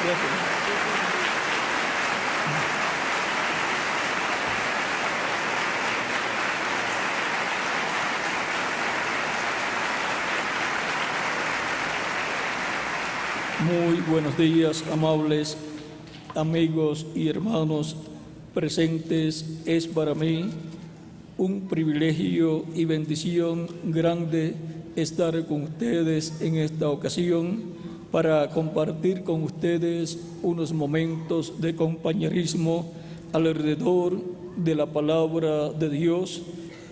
Muy buenos días, amables amigos y hermanos presentes. Es para mí un privilegio y bendición grande estar con ustedes en esta ocasión para compartir con ustedes unos momentos de compañerismo alrededor de la palabra de Dios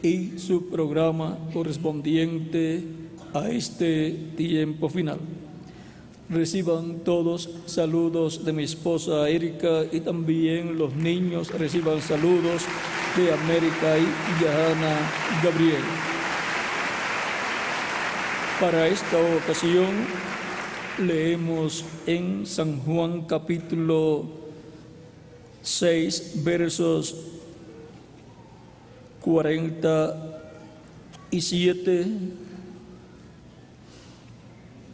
y su programa correspondiente a este tiempo final. Reciban todos saludos de mi esposa Erika y también los niños reciban saludos de América y Johanna Gabriel. Para esta ocasión leemos en San Juan capítulo 6 versos 47.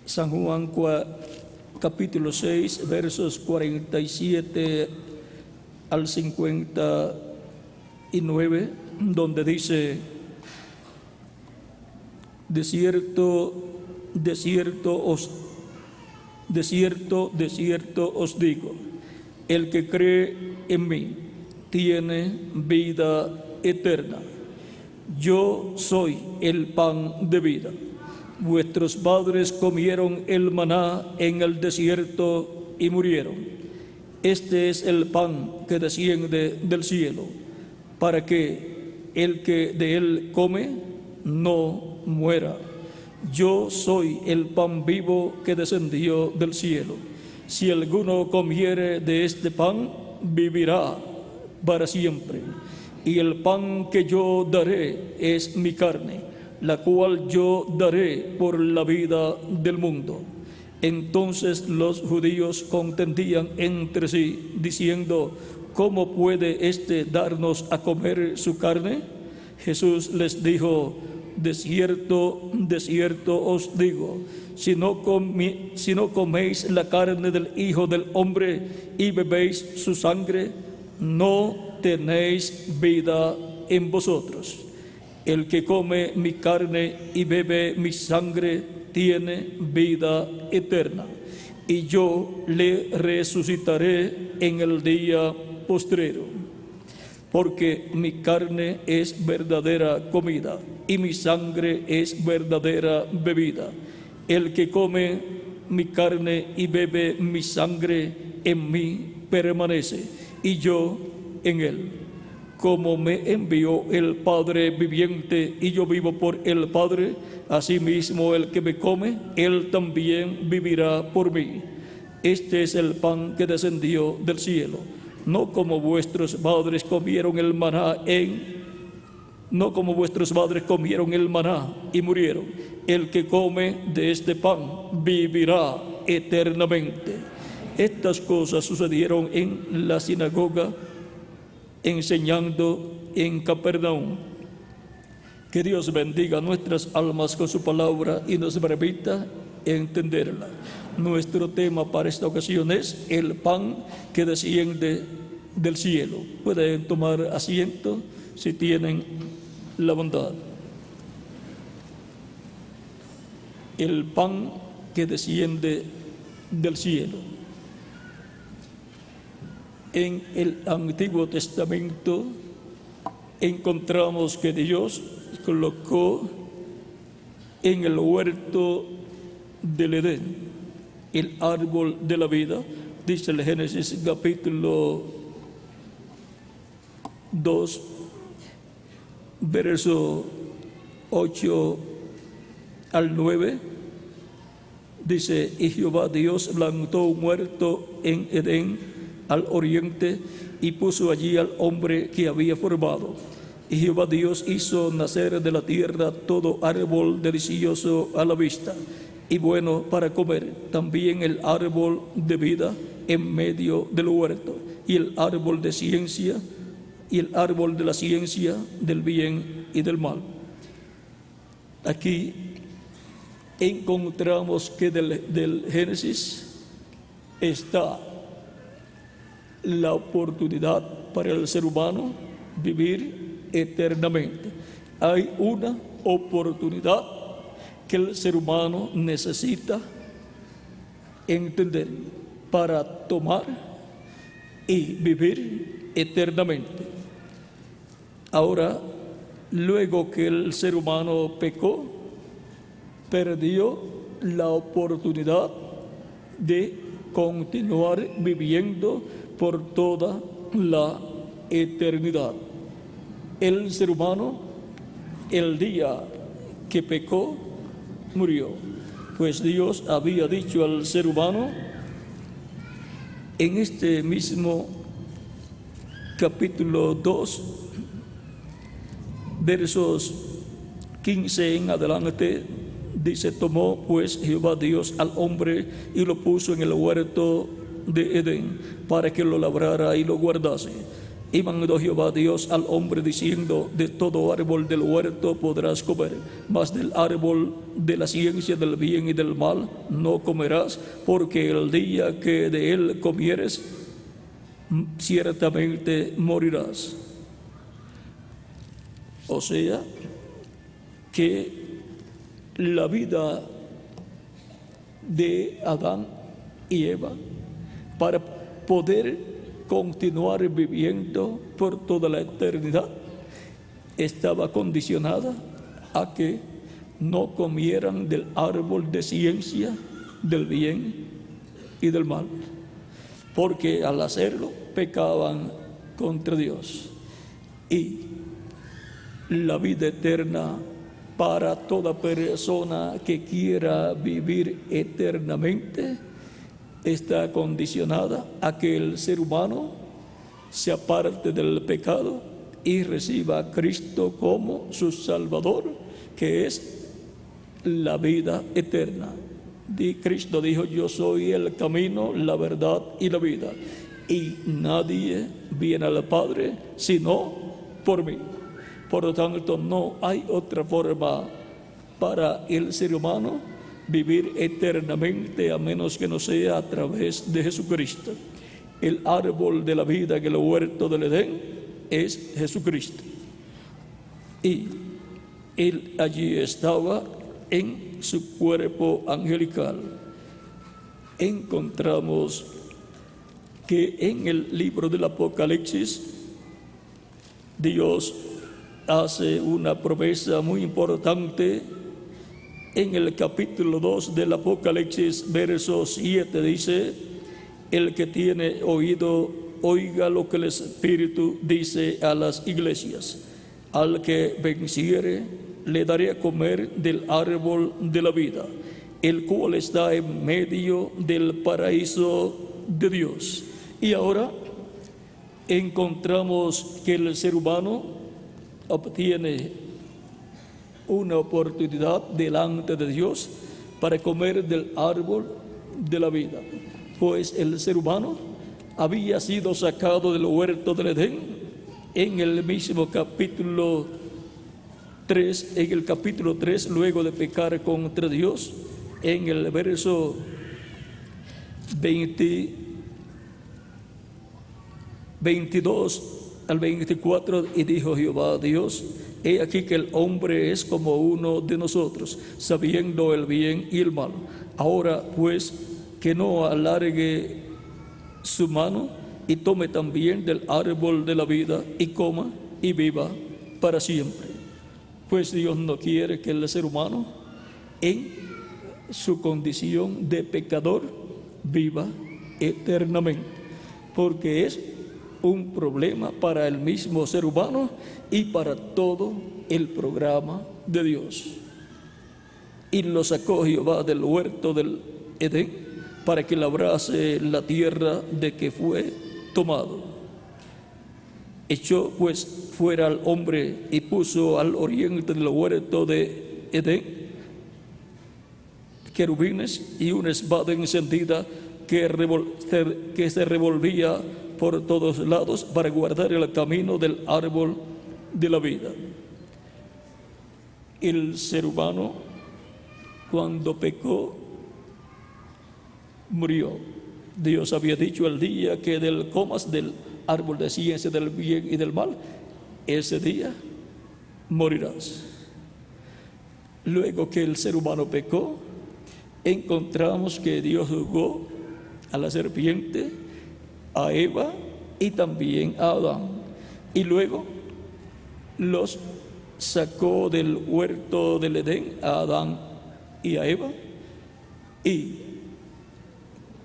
San Juan capítulo 6, versos 47 al 59, donde dice: de cierto os digo, el que cree en mí tiene vida eterna. Yo soy el pan de vida. Vuestros padres comieron el maná en el desierto y murieron. Este es el pan que desciende del cielo, para que el que de él come no muera. Yo soy el pan vivo que descendió del cielo. Si alguno comiere de este pan, vivirá para siempre. Y el pan que yo daré es mi carne, la cual yo daré por la vida del mundo. Entonces los judíos contendían entre sí, diciendo: ¿cómo puede éste darnos a comer su carne? Jesús les dijo: de cierto os digo, si no coméis la carne del Hijo del Hombre y bebéis su sangre, no tenéis vida en vosotros. El que come mi carne y bebe mi sangre tiene vida eterna, y yo le resucitaré en el día postrero. Porque mi carne es verdadera comida y mi sangre es verdadera bebida. El que come mi carne y bebe mi sangre en mí permanece, y yo en él. Como me envió el Padre viviente y yo vivo por el Padre, asimismo el que me come, él también vivirá por mí. Este es el pan que descendió del cielo, no como vuestros padres comieron el maná y murieron. El que come de este pan vivirá eternamente. Estas cosas sucedieron en la sinagoga, enseñando en Capernaum. Que Dios bendiga nuestras almas con su palabra y nos permita entenderla. Nuestro tema para esta ocasión es el pan que desciende del cielo. Pueden tomar asiento si tienen la bondad. El pan que desciende del cielo. En el Antiguo Testamento encontramos que Dios colocó en el huerto del Edén el árbol de la vida. Dice el Génesis capítulo 2, verso 8 al 9. Dice: y Jehová Dios plantó un huerto en Edén al oriente y puso allí al hombre que había formado. Y Jehová Dios hizo nacer de la tierra todo árbol delicioso a la vista y bueno para comer, también el árbol de vida en medio del huerto, y el árbol de ciencia, y el árbol de la ciencia del bien y del mal. Aquí encontramos que del Génesis está la oportunidad para el ser humano vivir eternamente. Hay una oportunidad que el ser humano necesita entender para tomar y vivir eternamente. Ahora, luego que el ser humano pecó, perdió la oportunidad de continuar viviendo por toda la eternidad. El ser humano, el día que pecó, murió. Pues Dios había dicho al ser humano en este mismo capítulo 2, versos 15 en adelante, dice: tomó pues Jehová Dios al hombre y lo puso en el huerto de Edén para que lo labrara y lo guardase. Y mandó Jehová Dios al hombre diciendo: de todo árbol del huerto podrás comer, mas del árbol de la ciencia del bien y del mal no comerás, porque el día que de él comieres, ciertamente morirás. O sea, que la vida de Adán y Eva, para poder continuar viviendo por toda la eternidad, estaba condicionada a que no comieran del árbol de ciencia del bien y del mal, porque al hacerlo pecaban contra Dios. Y la vida eterna para toda persona que quiera vivir eternamente está condicionada a que el ser humano se aparte del pecado y reciba a Cristo como su Salvador, que es la vida eterna. Cristo dijo: yo soy el camino, la verdad y la vida, y nadie viene al Padre sino por mí. Por lo tanto, no hay otra forma para el ser humano vivir eternamente a menos que no sea a través de Jesucristo. El árbol de la vida en el huerto del Edén es Jesucristo. Y Él allí estaba en su cuerpo angelical. Encontramos que en el libro del Apocalipsis Dios hace una promesa muy importante. En el capítulo 2 del Apocalipsis, verso 7, dice: el que tiene oído, oiga lo que el Espíritu dice a las iglesias. Al que venciere, le daré a comer del árbol de la vida, el cual está en medio del paraíso de Dios. Y ahora encontramos que el ser humano obtiene una oportunidad delante de Dios para comer del árbol de la vida, pues el ser humano había sido sacado del huerto del Edén en el mismo capítulo 3, luego de pecar contra Dios, en el verso 22 al 24, y dijo Jehová Dios: he aquí que el hombre es como uno de nosotros, sabiendo el bien y el mal. Ahora pues, que no alargue su mano y tome también del árbol de la vida y coma y viva para siempre. Pues Dios no quiere que el ser humano, en su condición de pecador, viva eternamente, porque es un problema para el mismo ser humano y para todo el programa de Dios. Y lo sacó Jehová del huerto del Edén para que labrase la tierra de que fue tomado. Echó pues fuera al hombre y puso al oriente del huerto de Edén querubines y una espada encendida que se revolvía por todos lados para guardar el camino del árbol de la vida. El ser humano, cuando pecó, murió. Dios había dicho: el día que comas del árbol de ciencia del bien y del mal, ese día morirás. Luego que el ser humano pecó, encontramos que Dios juzgó a la serpiente, a Eva y también a Adán. Y luego los sacó del huerto del Edén a Adán y a Eva, y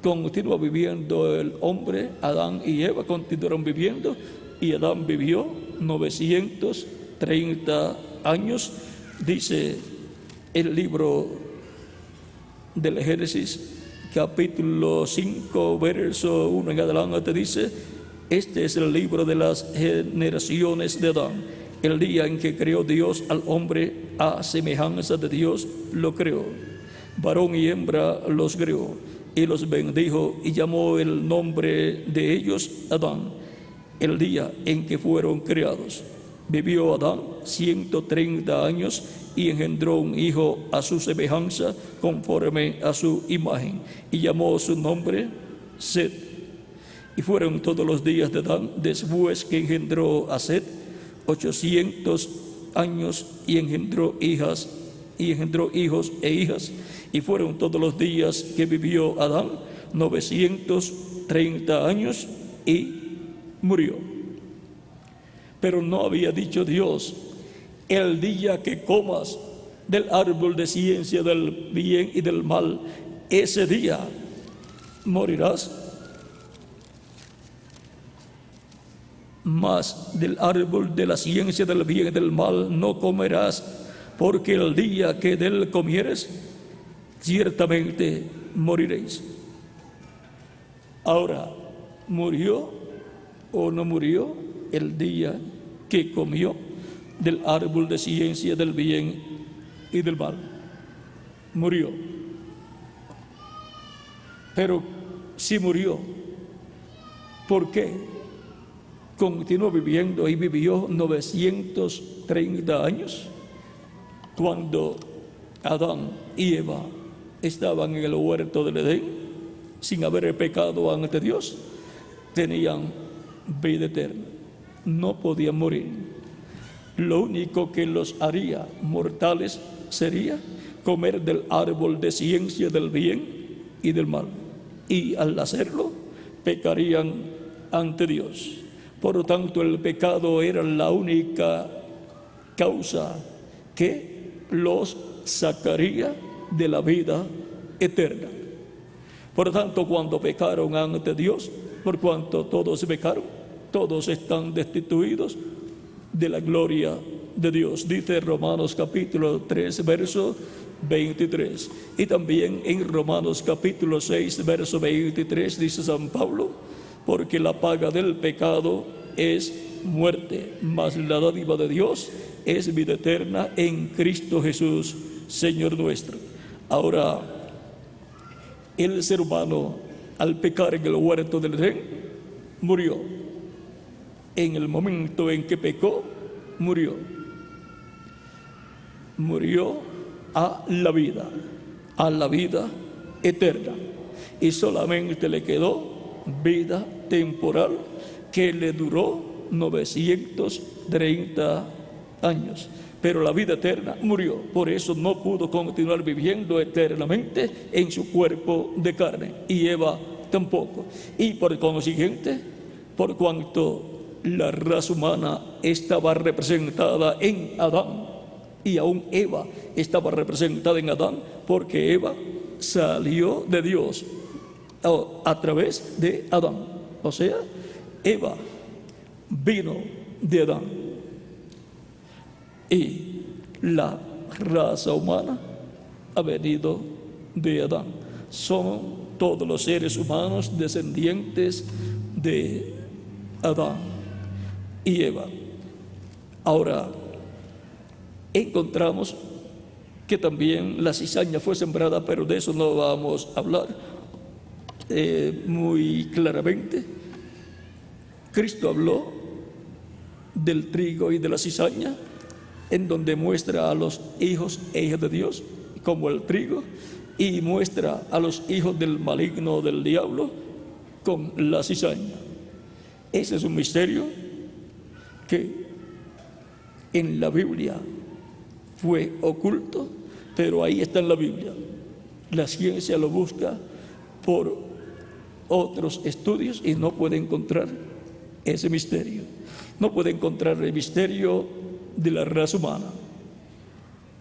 continúa viviendo el hombre. Adán y Eva continuaron viviendo, y Adán vivió 930 años. Dice el libro del Génesis, capítulo 5, verso 1 en adelante, dice: este es el libro de las generaciones de Adán. El día en que creó Dios al hombre, a semejanza de Dios lo creó, varón y hembra los creó, y los bendijo y llamó el nombre de ellos Adán. El día en que fueron creados, vivió Adán 130 años y engendró un hijo a su semejanza, conforme a su imagen, y llamó su nombre Set. Y fueron todos los días de Adán, después que engendró a Set, 800 años, y engendró hijos e hijas. Y fueron todos los días que vivió Adán 930 años y murió. Pero no había dicho Dios: el día que comas del árbol de ciencia del bien y del mal, ese día morirás. Mas del árbol de la ciencia del bien y del mal no comerás, porque el día que de él comieres, ciertamente moriréis. Ahora, ¿murió o no murió el día que comió del árbol de ciencia del bien y del mal? Murió. Pero si murió, ¿por qué continuó viviendo y vivió 930 años? Cuando Adán y Eva estaban en el huerto del Edén, sin haber pecado ante Dios, tenían vida eterna, no podían morir. Lo único que los haría mortales sería comer del árbol de ciencia del bien y del mal, y al hacerlo pecarían ante Dios. Por lo tanto, el pecado era la única causa que los sacaría de la vida eterna. Por lo tanto, cuando pecaron ante Dios, por cuanto todos pecaron, todos están destituidos de la gloria de Dios. Dice Romanos capítulo 3, verso 23. Y también en Romanos capítulo 6, verso 23, dice San Pablo: porque la paga del pecado es muerte, mas la dádiva de Dios es vida eterna en Cristo Jesús, Señor nuestro. Ahora, el ser humano, al pecar en el huerto del Edén, murió. En el momento en que pecó, murió. Murió a la vida eterna. Y solamente le quedó vida temporal, que le duró 930 años. Pero la vida eterna murió. Por eso no pudo continuar viviendo eternamente en su cuerpo de carne, y Eva tampoco. Y por consiguiente, por cuanto la raza humana estaba representada en Adán, y aún Eva estaba representada en Adán, porque Eva salió de Dios a través de Adán. O sea, Eva vino de Adán, y la raza humana ha venido de Adán. Son todos los seres humanos descendientes de Adán y Eva. Ahora, encontramos que también la cizaña fue sembrada, pero de eso no vamos a hablar muy claramente. Cristo habló del trigo y de la cizaña, en donde muestra a los hijos e hijas de Dios como el trigo, y muestra a los hijos del maligno, del diablo, con la cizaña. Ese es un misterio que en la Biblia fue oculto, pero ahí está en la Biblia. La ciencia lo busca por otros estudios y no puede encontrar ese misterio. No puede encontrar el misterio de la raza humana.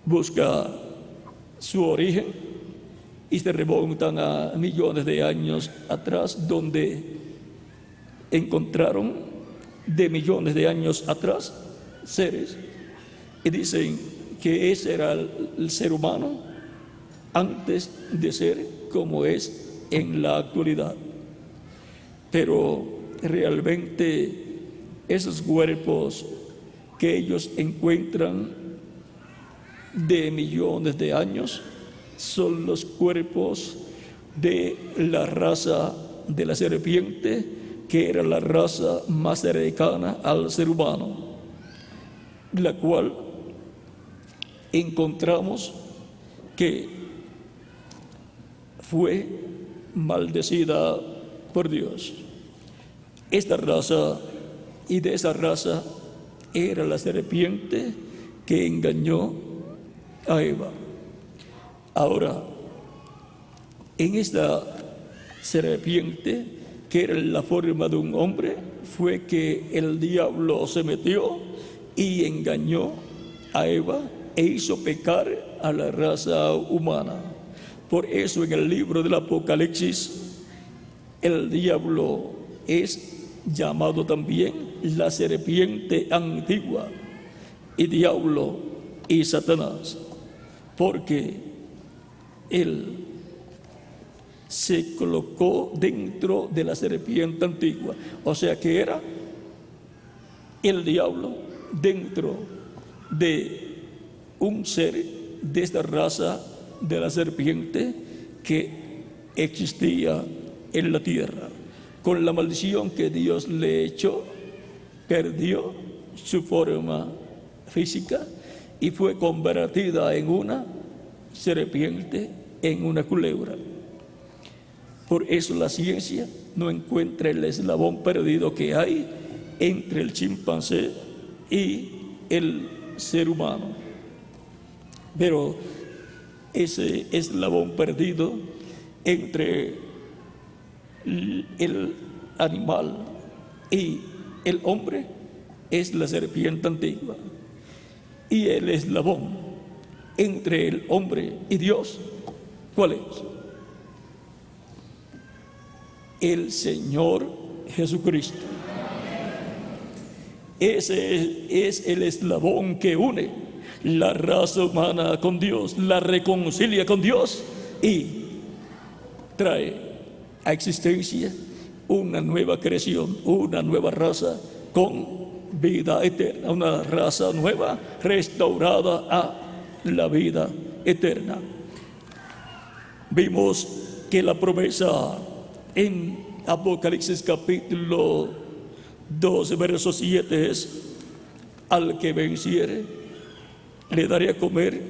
Busca su origen y se remontan a millones de años atrás, donde encontraron de millones de años atrás seres y dicen que ese era el ser humano antes de ser como es en la actualidad. Pero realmente esos cuerpos que ellos encuentran de millones de años son los cuerpos de la raza de la serpiente, que era la raza más cercana al ser humano, la cual encontramos que fue maldecida por Dios. Esta raza, y de esa raza era la serpiente que engañó a Eva. Ahora, en esta serpiente, que era la forma de un hombre, fue que el diablo se metió y engañó a Eva e hizo pecar a la raza humana. Por eso en el libro del Apocalipsis, el diablo es llamado también la serpiente antigua, y diablo y Satanás, porque él se colocó dentro de la serpiente antigua. O sea que era el diablo dentro de un ser de esta raza de la serpiente que existía en la tierra. Con la maldición que Dios le echó, perdió su forma física y fue convertida en una serpiente, en una culebra. Por eso la ciencia no encuentra el eslabón perdido que hay entre el chimpancé y el ser humano. Pero ese eslabón perdido entre el animal y el hombre es la serpiente antigua. Y el eslabón entre el hombre y Dios, ¿cuál es? El Señor Jesucristo. Ese es el eslabón que une la raza humana con Dios, la reconcilia con Dios y trae a existencia una nueva creación, una nueva raza con vida eterna, una raza nueva restaurada a la vida eterna. Vimos que la promesa en Apocalipsis capítulo 12, verso 7 es: al que venciere, le daré a comer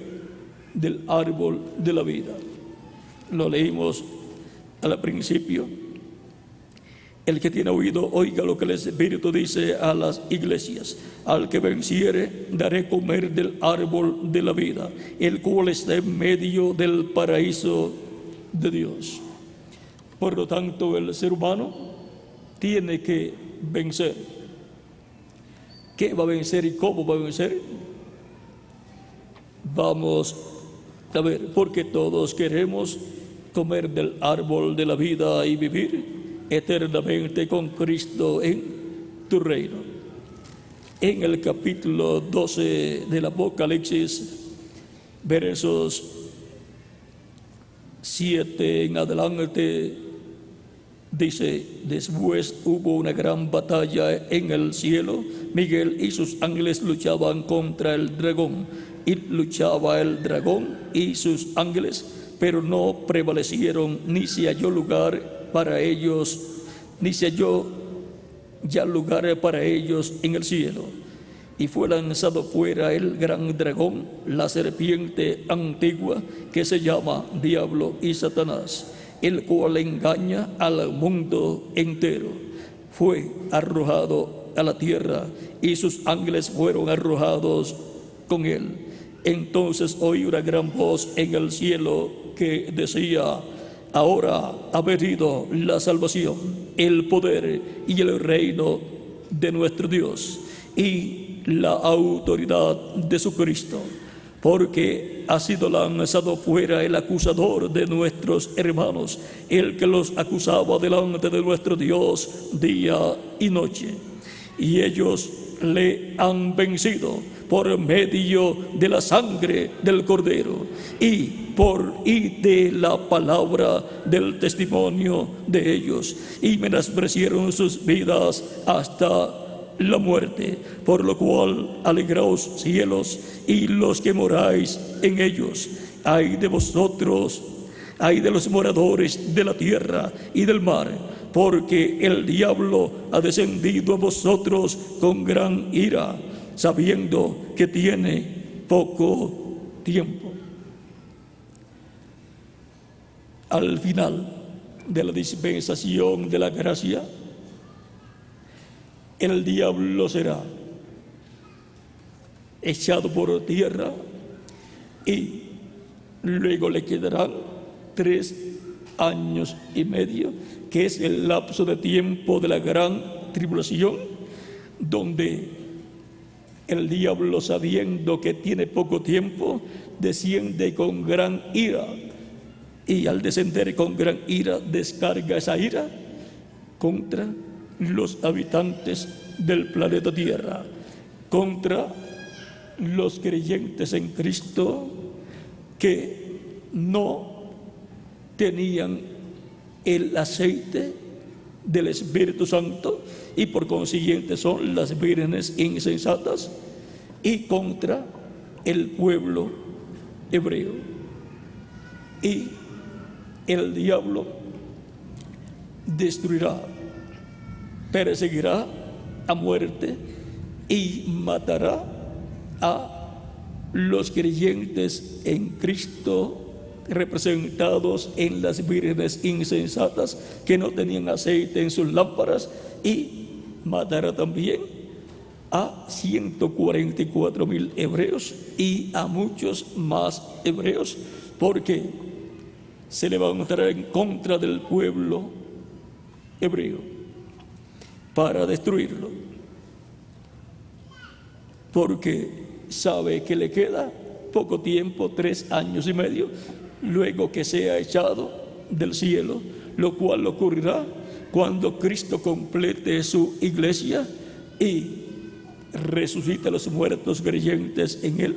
del árbol de la vida. Lo leímos al principio. El que tiene oído, oiga lo que el Espíritu dice a las iglesias. Al que venciere, daré comer del árbol de la vida, el cual está en medio del paraíso de Dios. Por lo tanto, el ser humano tiene que vencer. ¿Qué va a vencer y cómo va a vencer? Vamos a ver, porque todos queremos comer del árbol de la vida y vivir eternamente con Cristo en tu reino. En el capítulo 12 del Apocalipsis, versos 7 en adelante, dice: después hubo una gran batalla en el cielo. Miguel y sus ángeles luchaban contra el dragón, y luchaba el dragón y sus ángeles, pero no prevalecieron, ni se halló lugar para ellos, ni se halló ya lugar para ellos en el cielo. Y fue lanzado fuera el gran dragón, la serpiente antigua, que se llama Diablo y Satanás, el cual engaña al mundo entero. Fue arrojado a la tierra y sus ángeles fueron arrojados con él. Entonces oí una gran voz en el cielo que decía: ahora ha venido la salvación, el poder y el reino de nuestro Dios y la autoridad de su Cristo, porque ha sido lanzado fuera el acusador de nuestros hermanos, el que los acusaba delante de nuestro Dios día y noche. Y ellos le han vencido por medio de la sangre del Cordero y de la palabra del testimonio de ellos, y menospreciaron sus vidas hasta la muerte. Por lo cual, alegraos cielos y los que moráis en ellos. Ay de vosotros, ay de los moradores de la tierra y del mar, porque el diablo ha descendido a vosotros con gran ira, sabiendo que tiene poco tiempo. Al final de la dispensación de la gracia, el diablo será echado por tierra y luego le quedarán 3 años y medio, que es el lapso de tiempo de la gran tribulación, donde el diablo, sabiendo que tiene poco tiempo, desciende con gran ira, y al descender con gran ira descarga esa ira contra los habitantes del planeta Tierra, contra los creyentes en Cristo que no tenían el aceite del Espíritu Santo y por consiguiente son las vírgenes insensatas, y contra el pueblo hebreo. Y el diablo destruirá, perseguirá a muerte y matará a los creyentes en Cristo, representados en las vírgenes insensatas que no tenían aceite en sus lámparas, y matará también a 144,000 hebreos y a muchos más hebreos, porque se levantará en contra del pueblo hebreo para destruirlo, porque sabe que le queda poco tiempo, 3 años y medio, luego que sea echado del cielo, lo cual ocurrirá cuando Cristo complete su iglesia y resucite a los muertos creyentes en Él,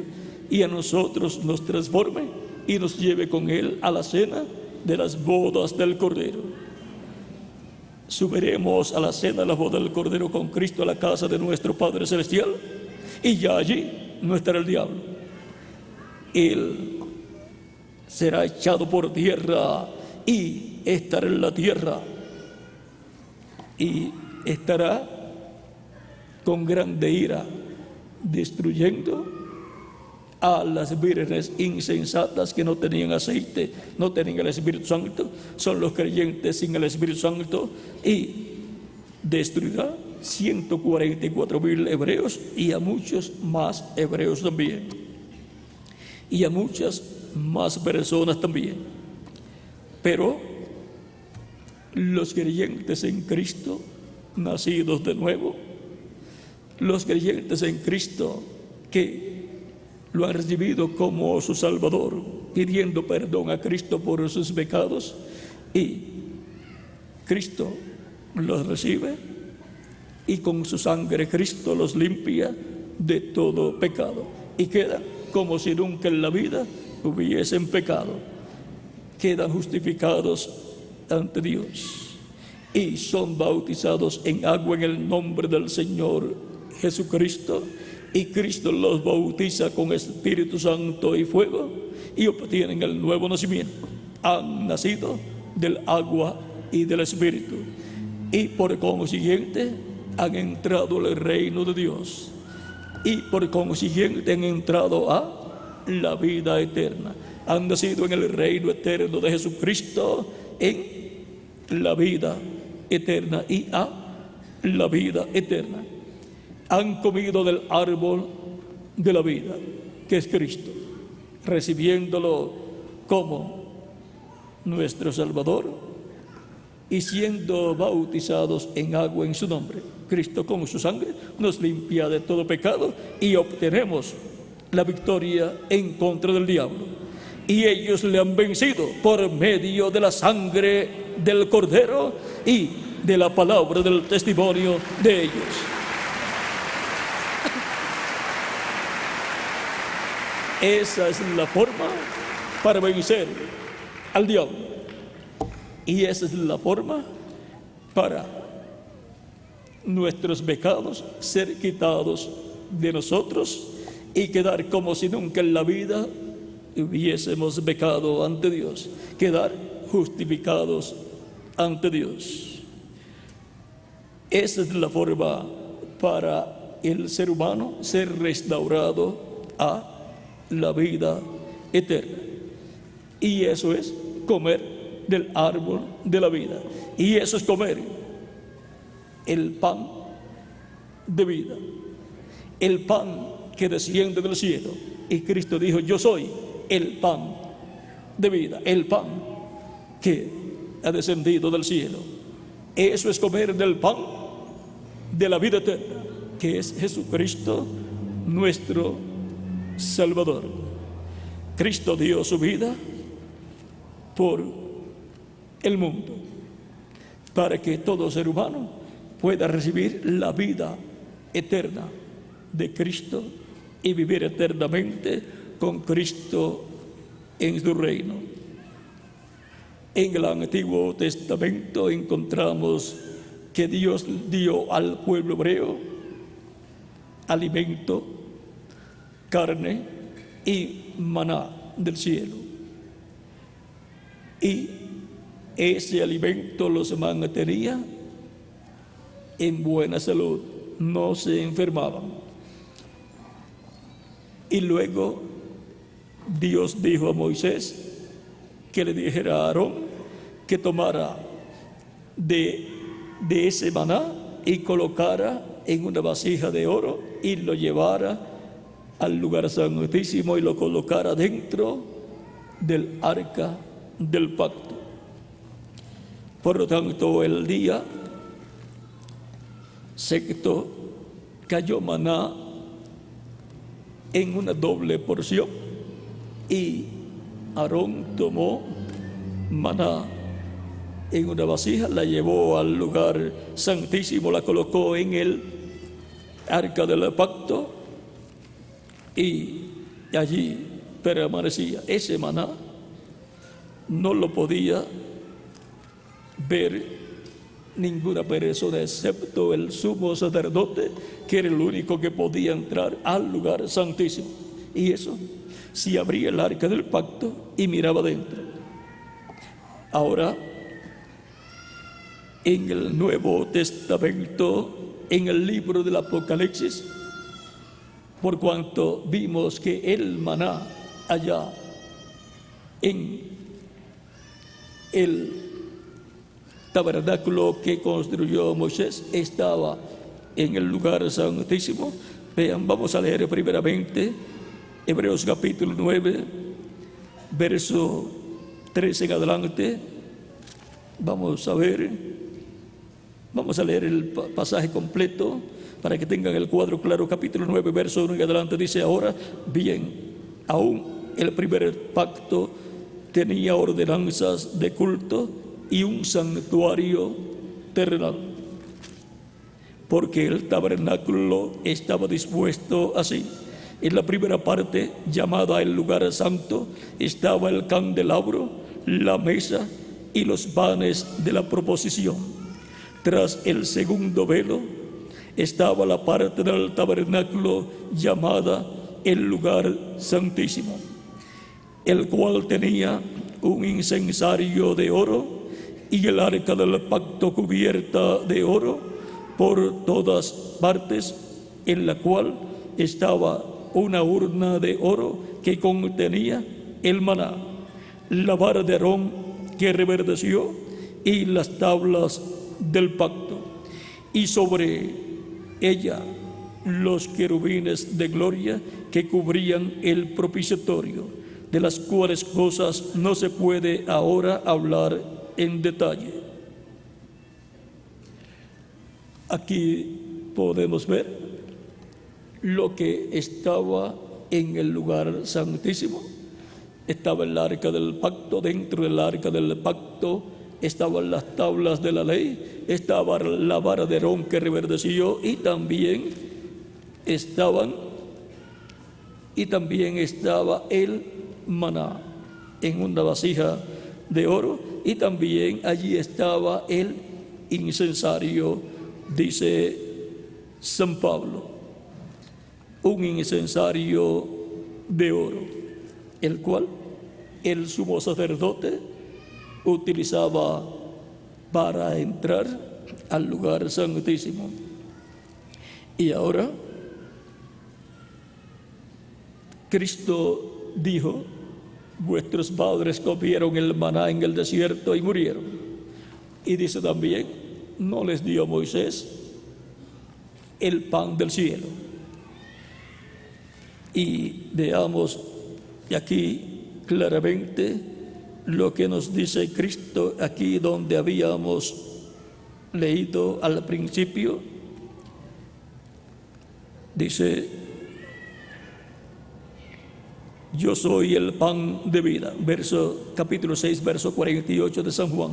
y a nosotros nos transforme y nos lleve con Él a la cena de las bodas del Cordero. Subiremos a la cena de la boda del Cordero con Cristo a la casa de nuestro Padre Celestial, y ya allí no estará el diablo. Él será echado por tierra y estará en la tierra, y estará con grande ira destruyendo a las vírgenes insensatas que no tenían aceite, no tenían el Espíritu Santo, son los creyentes sin el Espíritu Santo, y destruirá 144,000 hebreos y a muchos más hebreos también, y a muchas más personas también. Pero los creyentes en Cristo, nacidos de nuevo, los creyentes en Cristo que lo han recibido como su Salvador, pidiendo perdón a Cristo por sus pecados, y Cristo los recibe, y con su sangre Cristo los limpia de todo pecado, y quedan como si nunca en la vida hubiesen pecado. Quedan justificados ante Dios y son bautizados en agua en el nombre del Señor Jesucristo, y Cristo los bautiza con Espíritu Santo y fuego, y obtienen el nuevo nacimiento. Han nacido del agua y del Espíritu, y por consiguiente han entrado al reino de Dios, y por consiguiente han entrado a la vida eterna. Han nacido en el reino eterno de Jesucristo en la vida eterna y a la vida eterna. Han comido del árbol de la vida, que es Cristo, recibiéndolo como nuestro Salvador y siendo bautizados en agua en su nombre. Cristo con su sangre nos limpia de todo pecado y obtenemos la victoria en contra del diablo. Y ellos le han vencido por medio de la sangre del Cordero y de la palabra del testimonio de ellos. Esa es la forma para vencer al diablo. Y esa es la forma para nuestros pecados ser quitados de nosotros y quedar como si nunca en la vida hubiésemos pecado ante Dios, quedar justificados ante Dios. Esa es la forma para el ser humano ser restaurado a la vida eterna. Y eso es comer del árbol de la vida. Y eso es comer el pan de vida, el pan que desciende del cielo. Y Cristo dijo: yo soy el pan de vida, el pan que ha descendido del cielo. Eso es comer del pan de la vida eterna, que es Jesucristo, nuestro Salvador. Cristo dio su vida por el mundo para que todo ser humano pueda recibir la vida eterna de Cristo y vivir eternamente con Cristo en su reino. En el Antiguo Testamento encontramos que Dios dio al pueblo hebreo alimento, carne y maná del cielo. Y ese alimento los mantenía en buena salud, no se enfermaban. Y luego Dios dijo a Moisés que le dijera a Aarón que tomara de ese maná y colocara en una vasija de oro y lo llevara al lugar santísimo y lo colocara dentro del arca del pacto. Por lo tanto, el día sexto cayó maná en una doble porción y Aarón tomó maná en una vasija, la llevó al lugar santísimo, la colocó en el arca del pacto y allí permanecía. Ese maná no lo podía ver ninguna persona excepto el sumo sacerdote, que era el único que podía entrar al lugar santísimo. Y eso, si abría el arca del pacto y miraba dentro. Ahora, en el Nuevo Testamento, en el libro del Apocalipsis, por cuanto vimos que el maná allá en el tabernáculo que construyó Moisés estaba en el lugar santísimo. Vean, vamos a leer primeramente Hebreos capítulo 9, verso 13 en adelante. Vamos a leer el pasaje completo para que tengan el cuadro claro. Capítulo 9, verso 1 en adelante dice: ahora bien, aún el primer pacto tenía ordenanzas de culto y un santuario terrenal, porque el tabernáculo estaba dispuesto así. En la primera parte, llamada el lugar santo, estaba el candelabro, la mesa y los panes de la proposición. Tras el segundo velo estaba la parte del tabernáculo llamada el lugar santísimo, el cual tenía un incensario de oro y el arca del pacto cubierta de oro por todas partes, en la cual estaba una urna de oro que contenía el maná, la vara de Aarón que reverdeció y las tablas del pacto, y sobre ella los querubines de gloria que cubrían el propiciatorio, de las cuales cosas no se puede ahora hablar en detalle. Aquí podemos ver lo que estaba en el lugar santísimo. Estaba el arca del pacto. Dentro del arca del pacto estaban las tablas de la ley, estaba la vara de Aarón que reverdeció, y también estaba el maná en una vasija de oro, y también allí estaba el incensario, dice San Pablo, un incensario de oro, el cual el sumo sacerdote utilizaba para entrar al lugar santísimo. Y ahora Cristo dijo: vuestros padres comieron el maná en el desierto y murieron. Y dice también: no les dio Moisés el pan del cielo. Y veamos aquí claramente lo que nos dice Cristo aquí, donde habíamos leído al principio. Dice: yo soy el pan de vida. Capítulo 6, verso 48 de San Juan.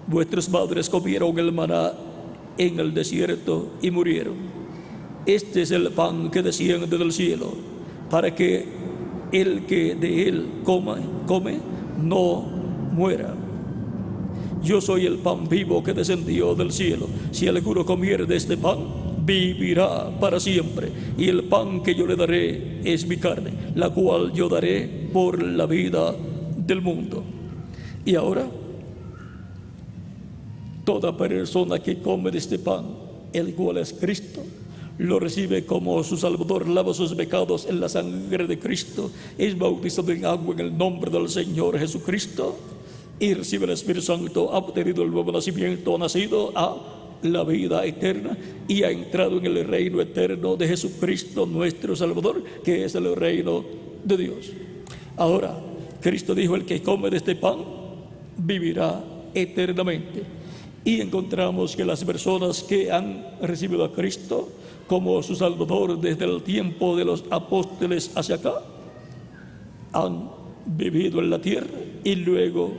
Vuestros padres comieron el maná en el desierto y murieron. Este es el pan que desciende del cielo, para que el que de él come no muera. Yo soy el pan vivo que descendió del cielo. Si alguno comiere de este pan, vivirá para siempre. Y el pan que yo le daré es mi carne, la cual yo daré por la vida del mundo. Y ahora, toda persona que come de este pan, el cual es Cristo, lo recibe como su Salvador, lava sus pecados en la sangre de Cristo, es bautizado en agua en el nombre del Señor Jesucristo y recibe el Espíritu Santo, ha obtenido el nuevo nacimiento, ha nacido a la vida eterna y ha entrado en el reino eterno de Jesucristo nuestro Salvador, que es el reino de Dios. Ahora, Cristo dijo: el que come de este pan vivirá eternamente. Y encontramos que las personas que han recibido a Cristo como su Salvador desde el tiempo de los apóstoles hacia acá, han vivido en la tierra y luego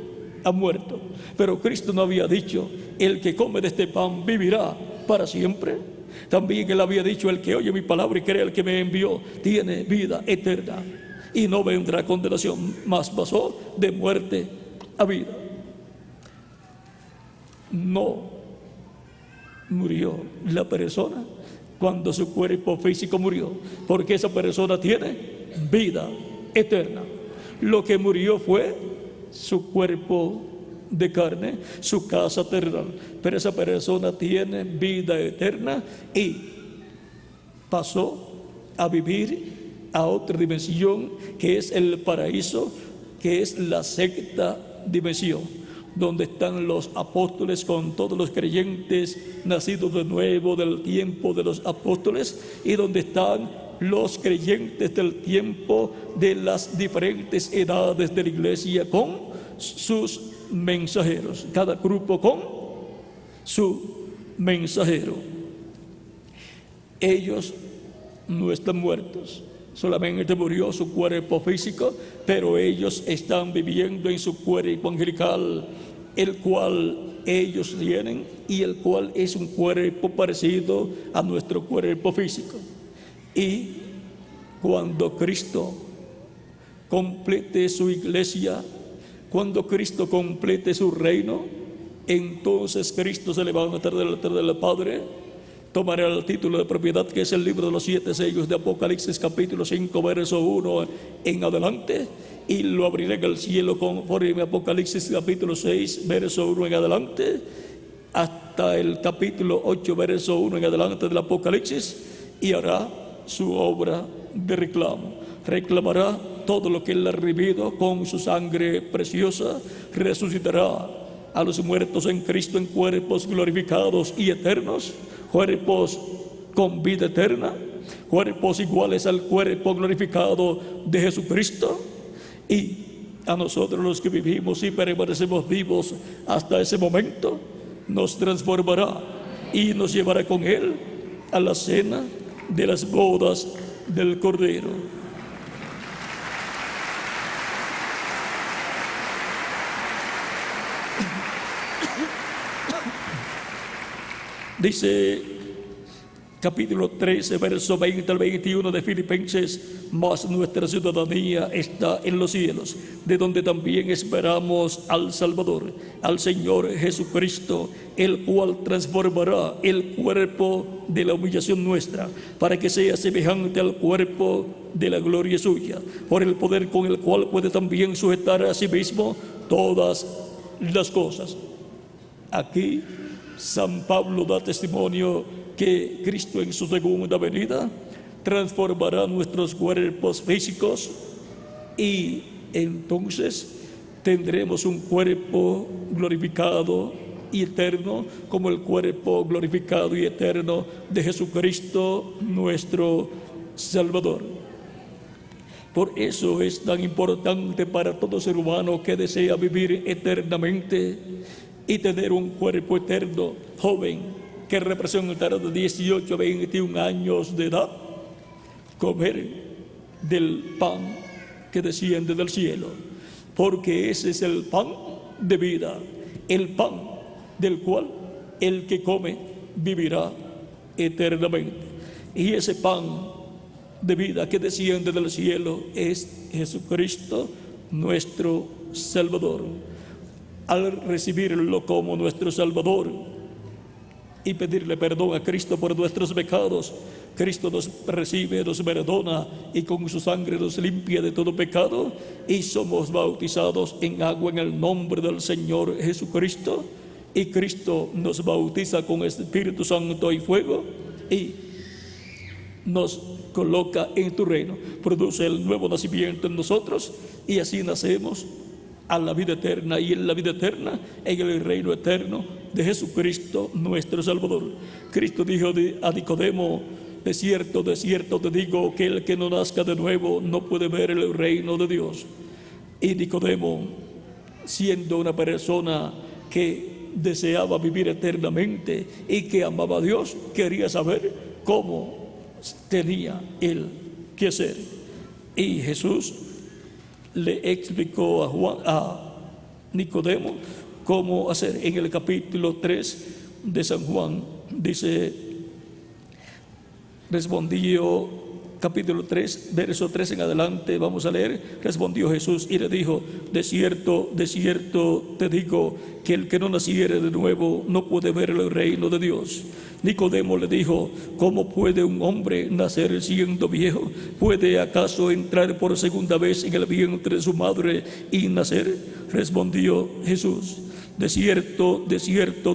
han muerto. Pero Cristo no había dicho: el que come de este pan vivirá para siempre. También Él había dicho: el que oye mi palabra y cree al que me envió tiene vida eterna y no vendrá condenación, mas pasó de muerte a vida. No murió la persona cuando su cuerpo físico murió, porque esa persona tiene vida eterna. Lo que murió fue su cuerpo de carne, su casa terrenal, pero esa persona tiene vida eterna y pasó a vivir a otra dimensión, que es el paraíso, que es la sexta dimensión, donde están los apóstoles con todos los creyentes nacidos de nuevo del tiempo de los apóstoles, y donde están los creyentes del tiempo de las diferentes edades de la iglesia con sus mensajeros, cada grupo con su mensajero. Ellos no están muertos, solamente murió su cuerpo físico, pero ellos están viviendo en su cuerpo angelical, el cual ellos tienen y el cual es un cuerpo parecido a nuestro cuerpo físico. Y cuando Cristo complete su iglesia, cuando Cristo complete su reino, entonces Cristo se levantará del Padre, tomará el título de propiedad, que es el libro de los 7 sellos de Apocalipsis, capítulo 5, verso 1 en adelante, y lo abrirá en el cielo conforme Apocalipsis capítulo 6, verso 1 en adelante, hasta el capítulo 8, verso 1 en adelante del Apocalipsis, y hará su obra de reclamo. Reclamará todo lo que Él ha redimido con su sangre preciosa, resucitará a los muertos en Cristo en cuerpos glorificados y eternos, cuerpos con vida eterna, cuerpos iguales al cuerpo glorificado de Jesucristo. Y a nosotros los que vivimos y permanecemos vivos hasta ese momento, nos transformará y nos llevará con Él a la cena de las bodas del Cordero. Dice capítulo 13, verso 20 al 21 de Filipenses: mas nuestra ciudadanía está en los cielos, de donde también esperamos al Salvador, al Señor Jesucristo, el cual transformará el cuerpo de la humillación nuestra, para que sea semejante al cuerpo de la gloria suya, por el poder con el cual puede también sujetar a sí mismo todas las cosas. Aquí San Pablo da testimonio que Cristo en su segunda venida transformará nuestros cuerpos físicos y entonces tendremos un cuerpo glorificado y eterno como el cuerpo glorificado y eterno de Jesucristo nuestro Salvador. Por eso es tan importante para todo ser humano que desea vivir eternamente y tener un cuerpo eterno, joven, que representará de 18 a 21 años de edad, comer del pan que desciende del cielo, porque ese es el pan de vida, el pan del cual el que come vivirá eternamente. Y ese pan de vida que desciende del cielo es Jesucristo nuestro Salvador. Al recibirlo como nuestro Salvador y pedirle perdón a Cristo por nuestros pecados, Cristo nos recibe, nos perdona y con su sangre nos limpia de todo pecado, y somos bautizados en agua en el nombre del Señor Jesucristo, y Cristo nos bautiza con Espíritu Santo y fuego y nos coloca en tu reino, produce el nuevo nacimiento en nosotros, y así nacemos a la vida eterna, y en la vida eterna, en el reino eterno de Jesucristo nuestro Salvador. Cristo dijo a Nicodemo: de cierto te digo que el que no nazca de nuevo no puede ver el reino de Dios. Y Nicodemo, siendo una persona que deseaba vivir eternamente y que amaba a Dios, quería saber cómo tenía él que hacer. Y Jesús le explicó a Nicodemo cómo hacer. En el capítulo 3 de San Juan dice: respondió, capítulo 3, verso 3 en adelante, vamos a leer. Respondió Jesús y le dijo: de cierto te digo que el que no naciere de nuevo no puede ver el reino de Dios. Nicodemo le dijo: ¿cómo puede un hombre nacer siendo viejo? ¿Puede acaso entrar por segunda vez en el vientre de su madre y nacer? Respondió Jesús: de cierto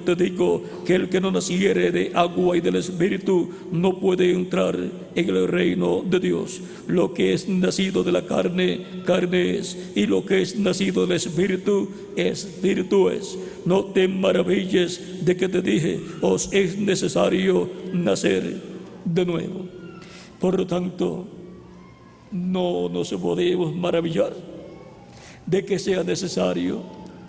te digo que el que no naciere de agua y del Espíritu no puede entrar en el reino de Dios. Lo que es nacido de la carne, carne es, y lo que es nacido del Espíritu, Espíritu es. No te maravilles de que te dije: os es necesario nacer de nuevo. Por lo tanto, no nos podemos maravillar de que sea necesario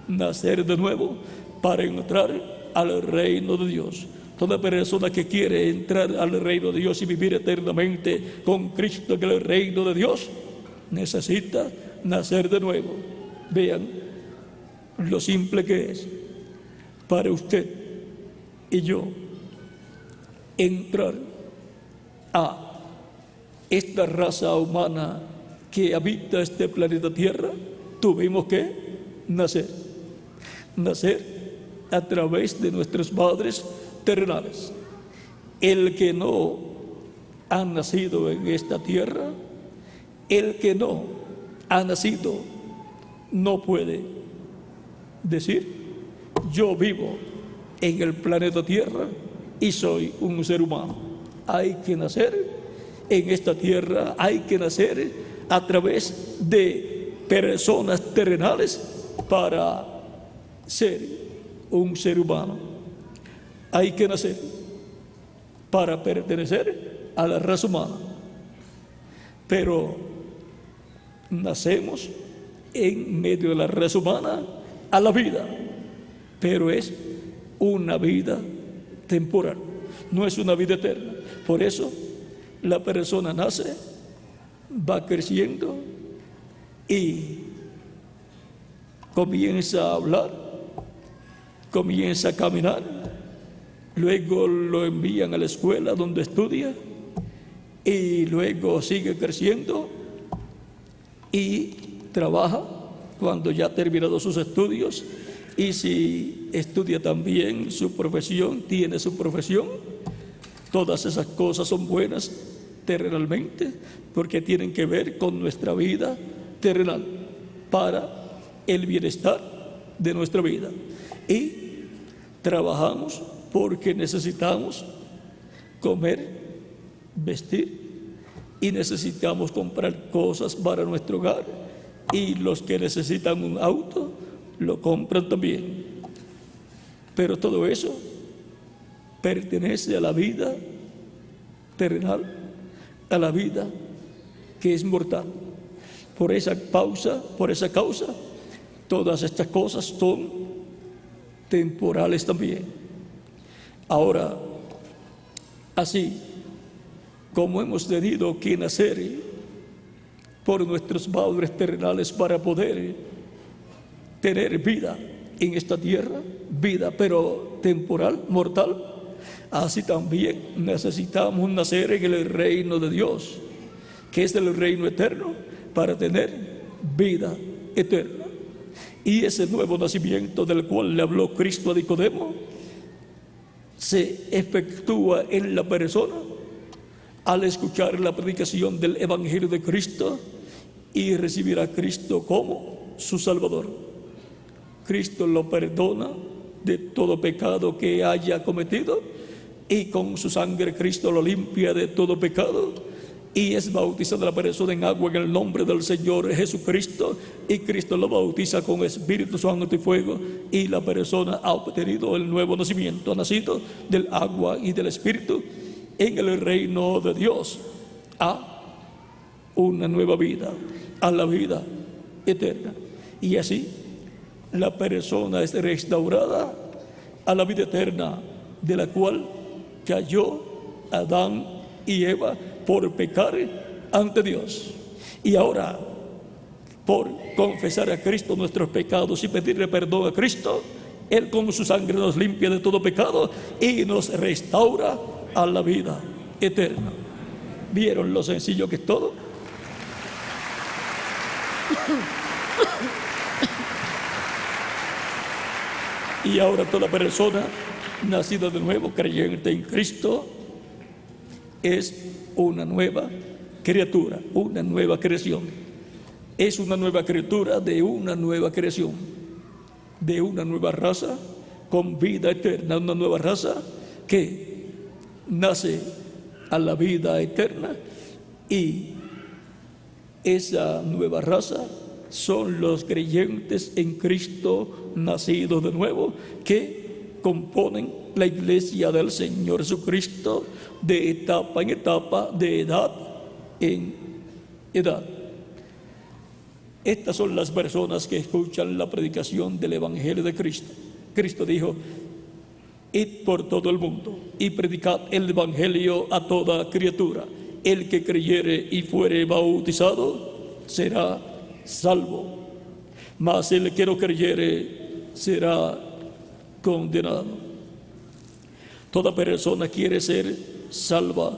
nacer de nuevo para entrar al reino de Dios. Toda persona que quiere entrar al reino de Dios y vivir eternamente con Cristo en el reino de Dios necesita nacer de nuevo. Vean lo simple que es para usted y yo entrar a esta raza humana que habita este planeta Tierra. Tuvimos que nacer a través de nuestros padres terrenales. El que no ha nacido en esta tierra, el que no ha nacido, no puede decir: yo vivo en el planeta Tierra y soy un ser humano. Hay que nacer en esta tierra, hay que nacer a través de personas terrenales para ser un ser humano. Hay que nacer para pertenecer a la raza humana, pero nacemos en medio de la raza humana a la vida, pero es una vida temporal, no es una vida eterna. Por eso la persona nace, va creciendo y comienza a hablar, comienza a caminar, luego lo envían a la escuela donde estudia y luego sigue creciendo y trabaja cuando ya ha terminado sus estudios, y si estudia también su profesión, tiene su profesión. Todas esas cosas son buenas terrenalmente porque tienen que ver con nuestra vida terrenal, para el bienestar de nuestra vida. Y trabajamos porque necesitamos comer, vestir, y necesitamos comprar cosas para nuestro hogar, y los que necesitan un auto lo compran también. Pero todo eso pertenece a la vida terrenal, a la vida que es mortal. Por esa causa, todas estas cosas son temporales también. Ahora, así como hemos tenido que nacer por nuestros padres terrenales para poder tener vida en esta tierra, vida pero temporal, mortal, así también necesitamos nacer en el reino de Dios, que es el reino eterno, para tener vida eterna. Y ese nuevo nacimiento del cual le habló Cristo a Nicodemo se efectúa en la persona al escuchar la predicación del Evangelio de Cristo y recibir a Cristo como su Salvador. Cristo lo perdona de todo pecado que haya cometido, y con su sangre Cristo lo limpia de todo pecado, y es bautizada la persona en agua en el nombre del Señor Jesucristo, y Cristo lo bautiza con Espíritu Santo y fuego, y la persona ha obtenido el nuevo nacimiento, ha nacido del agua y del Espíritu en el reino de Dios, a una nueva vida, a la vida eterna. Y así la persona es restaurada a la vida eterna, de la cual cayó Adán y Eva por pecar ante Dios. Y ahora, por confesar a Cristo nuestros pecados y pedirle perdón a Cristo, Él con su sangre nos limpia de todo pecado y nos restaura a la vida eterna. ¿Vieron lo sencillo que es todo? Y ahora toda persona nacida de nuevo, creyente en Cristo, es una nueva criatura, una nueva creación. Es una nueva criatura de una nueva creación, de una nueva raza con vida eterna, una nueva raza que nace a la vida eterna, y esa nueva raza son los creyentes en Cristo nacidos de nuevo, que componen la iglesia del Señor Jesucristo de etapa en etapa, de edad en edad. Estas son las personas que escuchan la predicación del Evangelio de Cristo. Cristo dijo: id por todo el mundo y predicad el Evangelio a toda criatura. El que creyere y fuere bautizado será salvo, mas el que no creyere será condenado. Toda persona quiere ser salva,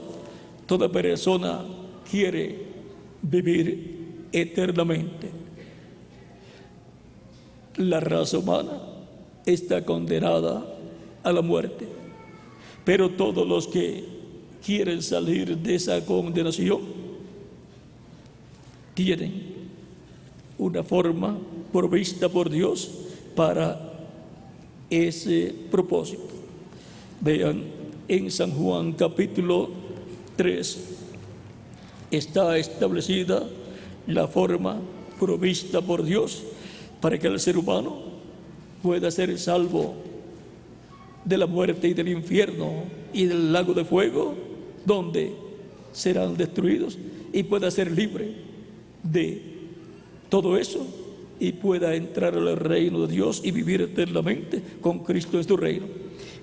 toda persona quiere vivir eternamente. La raza humana está condenada a la muerte, pero todos los que quieren salir de esa condenación tienen una forma provista por Dios para ese propósito. Vean, en San Juan capítulo 3 está establecida la forma provista por Dios para que el ser humano pueda ser salvo de la muerte y del infierno y del lago de fuego, donde serán destruidos, y pueda ser libre de todo eso y pueda entrar al reino de Dios y vivir eternamente con Cristo en su reino.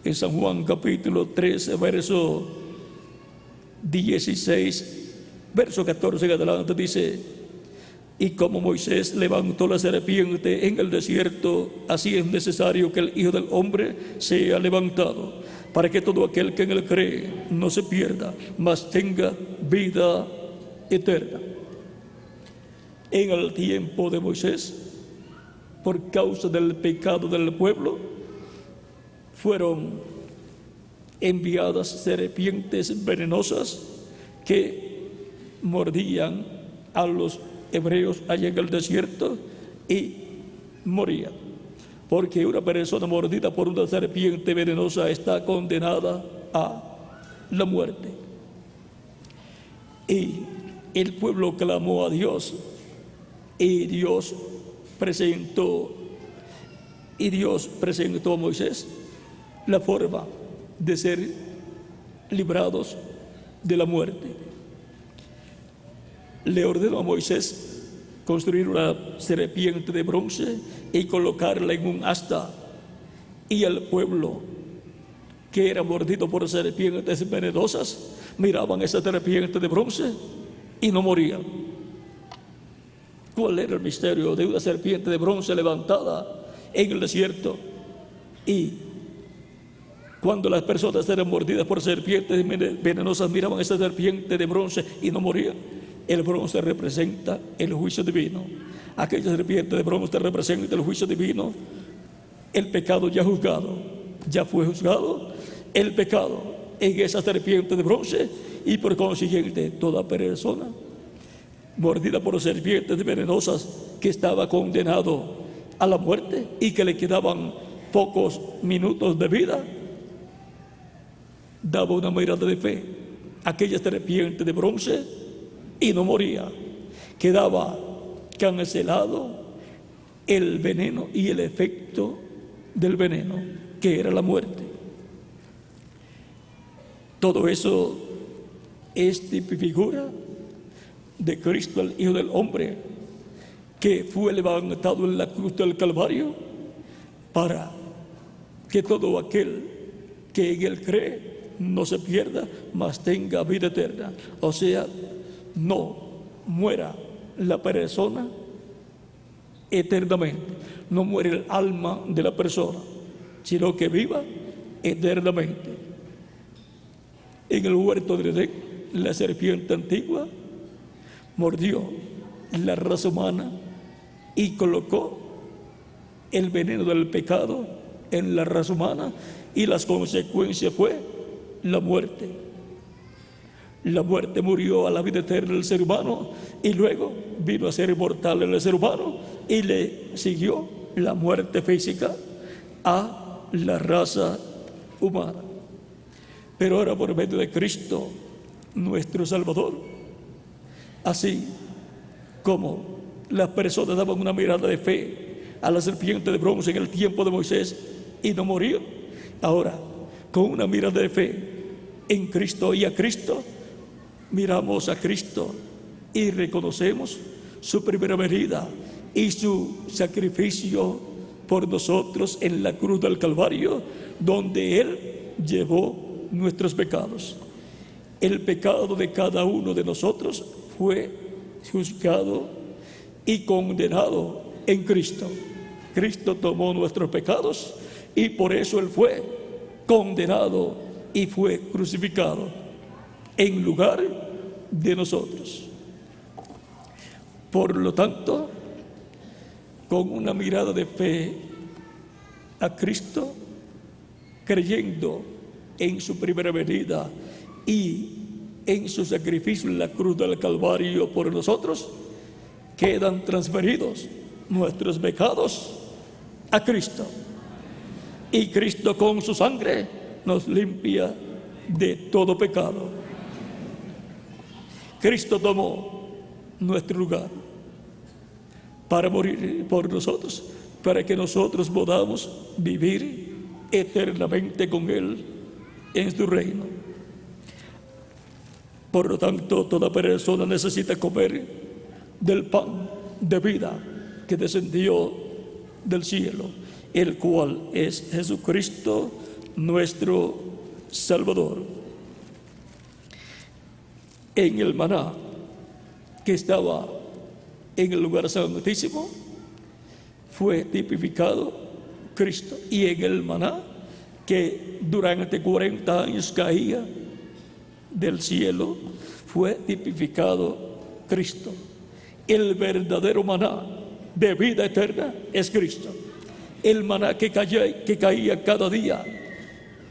En San Juan capítulo 13, verso 16, verso 14 en adelante dice: y como Moisés levantó la serpiente en el desierto, así es necesario que el Hijo del Hombre sea levantado, para que todo aquel que en él cree no se pierda, mas tenga vida eterna. En el tiempo de Moisés, por causa del pecado del pueblo, fueron enviadas serpientes venenosas que mordían a los hebreos allá en el desierto y morían, porque una persona mordida por una serpiente venenosa está condenada a la muerte. Y el pueblo clamó a Dios, y Dios presentó a Moisés la forma de ser librados de la muerte. Le ordenó a Moisés construir una serpiente de bronce y colocarla en un asta, y el pueblo que era mordido por serpientes venenosas miraban esa serpiente de bronce y no morían. ¿Cuál era el misterio de una serpiente de bronce levantada en el desierto? Y cuando las personas eran mordidas por serpientes venenosas miraban esa serpiente de bronce y no morían. El bronce representa el juicio divino. Aquella serpiente de bronce representa el juicio divino. El pecado ya juzgado, ya fue juzgado el pecado en esa serpiente de bronce, y por consiguiente toda persona mordida por serpientes venenosas que estaba condenado a la muerte y que le quedaban pocos minutos de vida, daba una mirada de fe a aquella serpiente de bronce y no moría. Quedaba cancelado el veneno y el efecto del veneno, que era la muerte. Todo eso es figura de Cristo, el Hijo del Hombre, que fue levantado en la cruz del Calvario para que todo aquel que en él cree no se pierda, mas tenga vida eterna. O sea, no muera la persona eternamente, no muere el alma de la persona, sino que viva eternamente. En el huerto de Edén, la serpiente antigua mordió la raza humana y colocó el veneno del pecado en la raza humana, y las consecuencias fue la muerte. La muerte murió a la vida eterna del ser humano, y luego vino a ser mortal en el ser humano, y le siguió la muerte física a la raza humana. Pero ahora, por medio de Cristo, nuestro Salvador, así como las personas daban una mirada de fe a la serpiente de bronce en el tiempo de Moisés y no morían, ahora con una mirada de fe en Cristo y a Cristo, miramos a Cristo y reconocemos su primera venida y su sacrificio por nosotros en la cruz del Calvario, donde Él llevó nuestros pecados. El pecado de cada uno de nosotros fue juzgado y condenado en Cristo. Cristo tomó nuestros pecados y por eso Él fue condenado y fue crucificado en lugar de nosotros. Por lo tanto, con una mirada de fe a Cristo, creyendo en su primera venida y en su sacrificio en la cruz del Calvario por nosotros, quedan transferidos nuestros pecados a Cristo, y Cristo con su sangre nos limpia de todo pecado. Cristo tomó nuestro lugar para morir por nosotros, para que nosotros podamos vivir eternamente con Él en su reino. Por lo tanto, toda persona necesita comer del pan de vida que descendió del cielo, el cual es Jesucristo, nuestro Salvador. En el maná que estaba en el lugar santísimo fue tipificado Cristo, y en el maná que durante 40 años caía del cielo fue tipificado Cristo. El verdadero maná de vida eterna es Cristo. El maná que caía cada día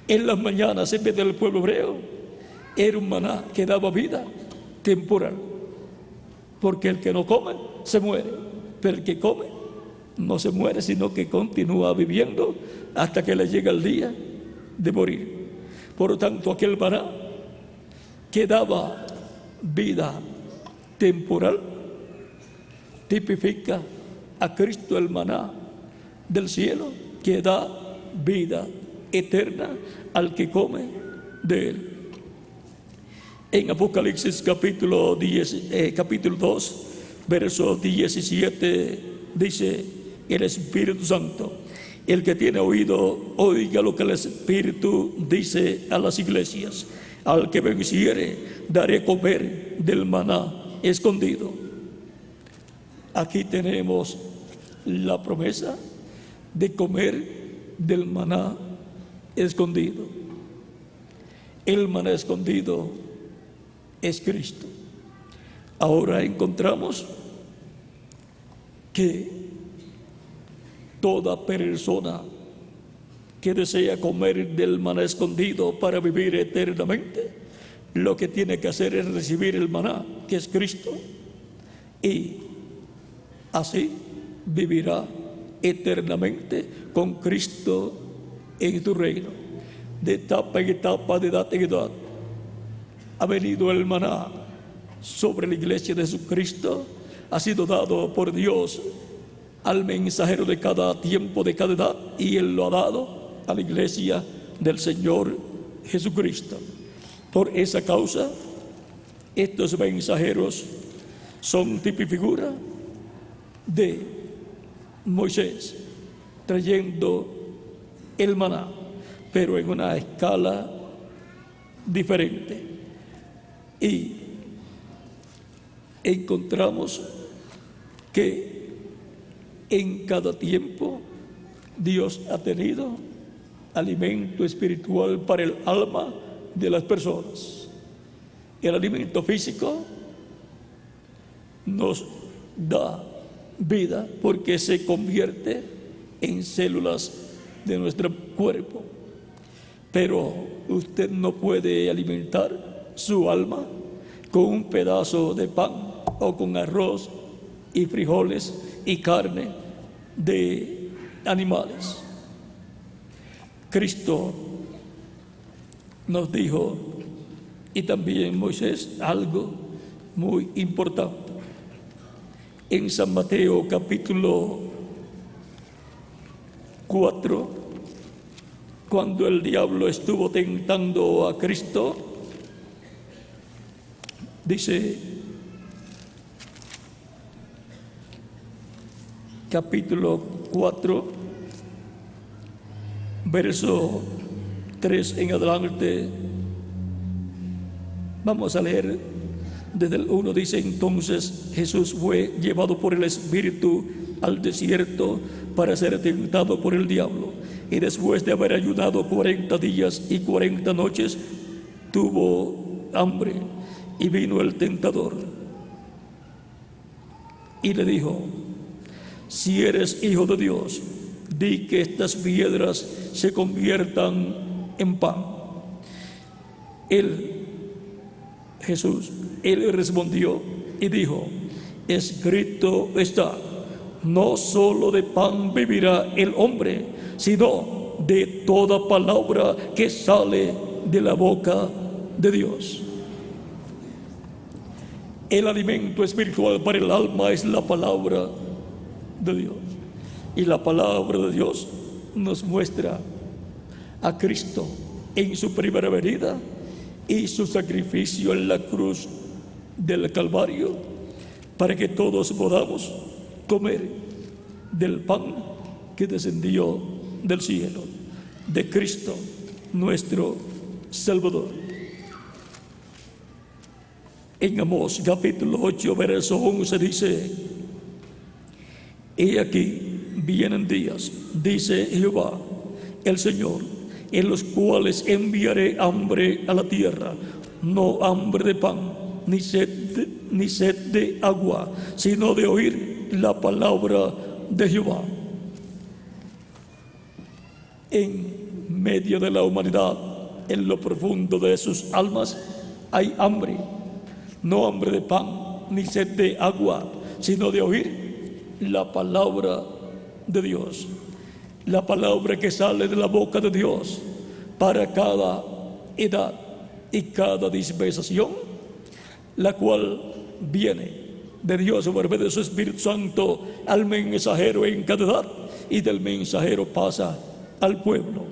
en las mañanas en vez del pueblo hebreo era un maná que daba vida temporal, porque el que no come se muere, pero el que come no se muere, sino que continúa viviendo hasta que le llega el día de morir. Por lo tanto, aquel maná que daba vida temporal tipifica a Cristo, el maná del cielo que da vida eterna al que come de él. En Apocalipsis capítulo 2, verso 17 dice el Espíritu Santo: el que tiene oído, oiga lo que el Espíritu dice a las iglesias. Al que venciere, daré comer del maná escondido. Aquí tenemos la promesa de comer del maná escondido. El maná escondido es Cristo. Ahora encontramos que toda persona que desea comer del maná escondido para vivir eternamente, lo que tiene que hacer es recibir el maná, que es Cristo, y así vivirá eternamente con Cristo en tu reino. De etapa en etapa, de edad en edad, ha venido el maná sobre la iglesia de Jesucristo, ha sido dado por Dios al mensajero de cada tiempo, de cada edad, y Él lo ha dado a la iglesia del Señor Jesucristo. Por esa causa, estos mensajeros son tipo y figura de Moisés trayendo el maná, pero en una escala diferente. Y encontramos que en cada tiempo Dios ha tenido alimento espiritual para el alma de las personas. El alimento físico nos da vida porque se convierte en células de nuestro cuerpo, pero usted no puede alimentar su alma con un pedazo de pan o con arroz y frijoles y carne de animales. Cristo nos dijo, y también Moisés, algo muy importante. En San Mateo capítulo 4, cuando el diablo estuvo tentando a Cristo, dice, capítulo 4, verso 3 en adelante, vamos a leer desde el 1. Dice: entonces Jesús fue llevado por el Espíritu al desierto para ser tentado por el diablo, y después de haber ayunado 40 días y 40 noches tuvo hambre. Y vino el tentador y le dijo: si eres hijo de Dios, di que estas piedras se conviertan en pan. Jesús respondió y dijo: escrito está, no solo de pan vivirá el hombre, sino de toda palabra que sale de la boca de Dios. El alimento espiritual para el alma es la palabra de Dios. Y la palabra de Dios nos muestra a Cristo en su primera venida y su sacrificio en la cruz del Calvario, para que todos podamos comer del pan que descendió del cielo, de Cristo nuestro Salvador. En Amós capítulo 8 verso 11 dice: he aquí vienen días, dice Jehová el Señor, en los cuales enviaré hambre a la tierra, no hambre de pan, ni sed de agua, sino de oír la palabra de Jehová. En medio de la humanidad, en lo profundo de sus almas, hay hambre, no hambre de pan, ni sed de agua, sino de oír la palabra de Dios. La palabra que sale de la boca de Dios para cada edad y cada dispensación, la cual viene de Dios por medio de su Espíritu Santo al mensajero en cada edad, y del mensajero pasa al pueblo.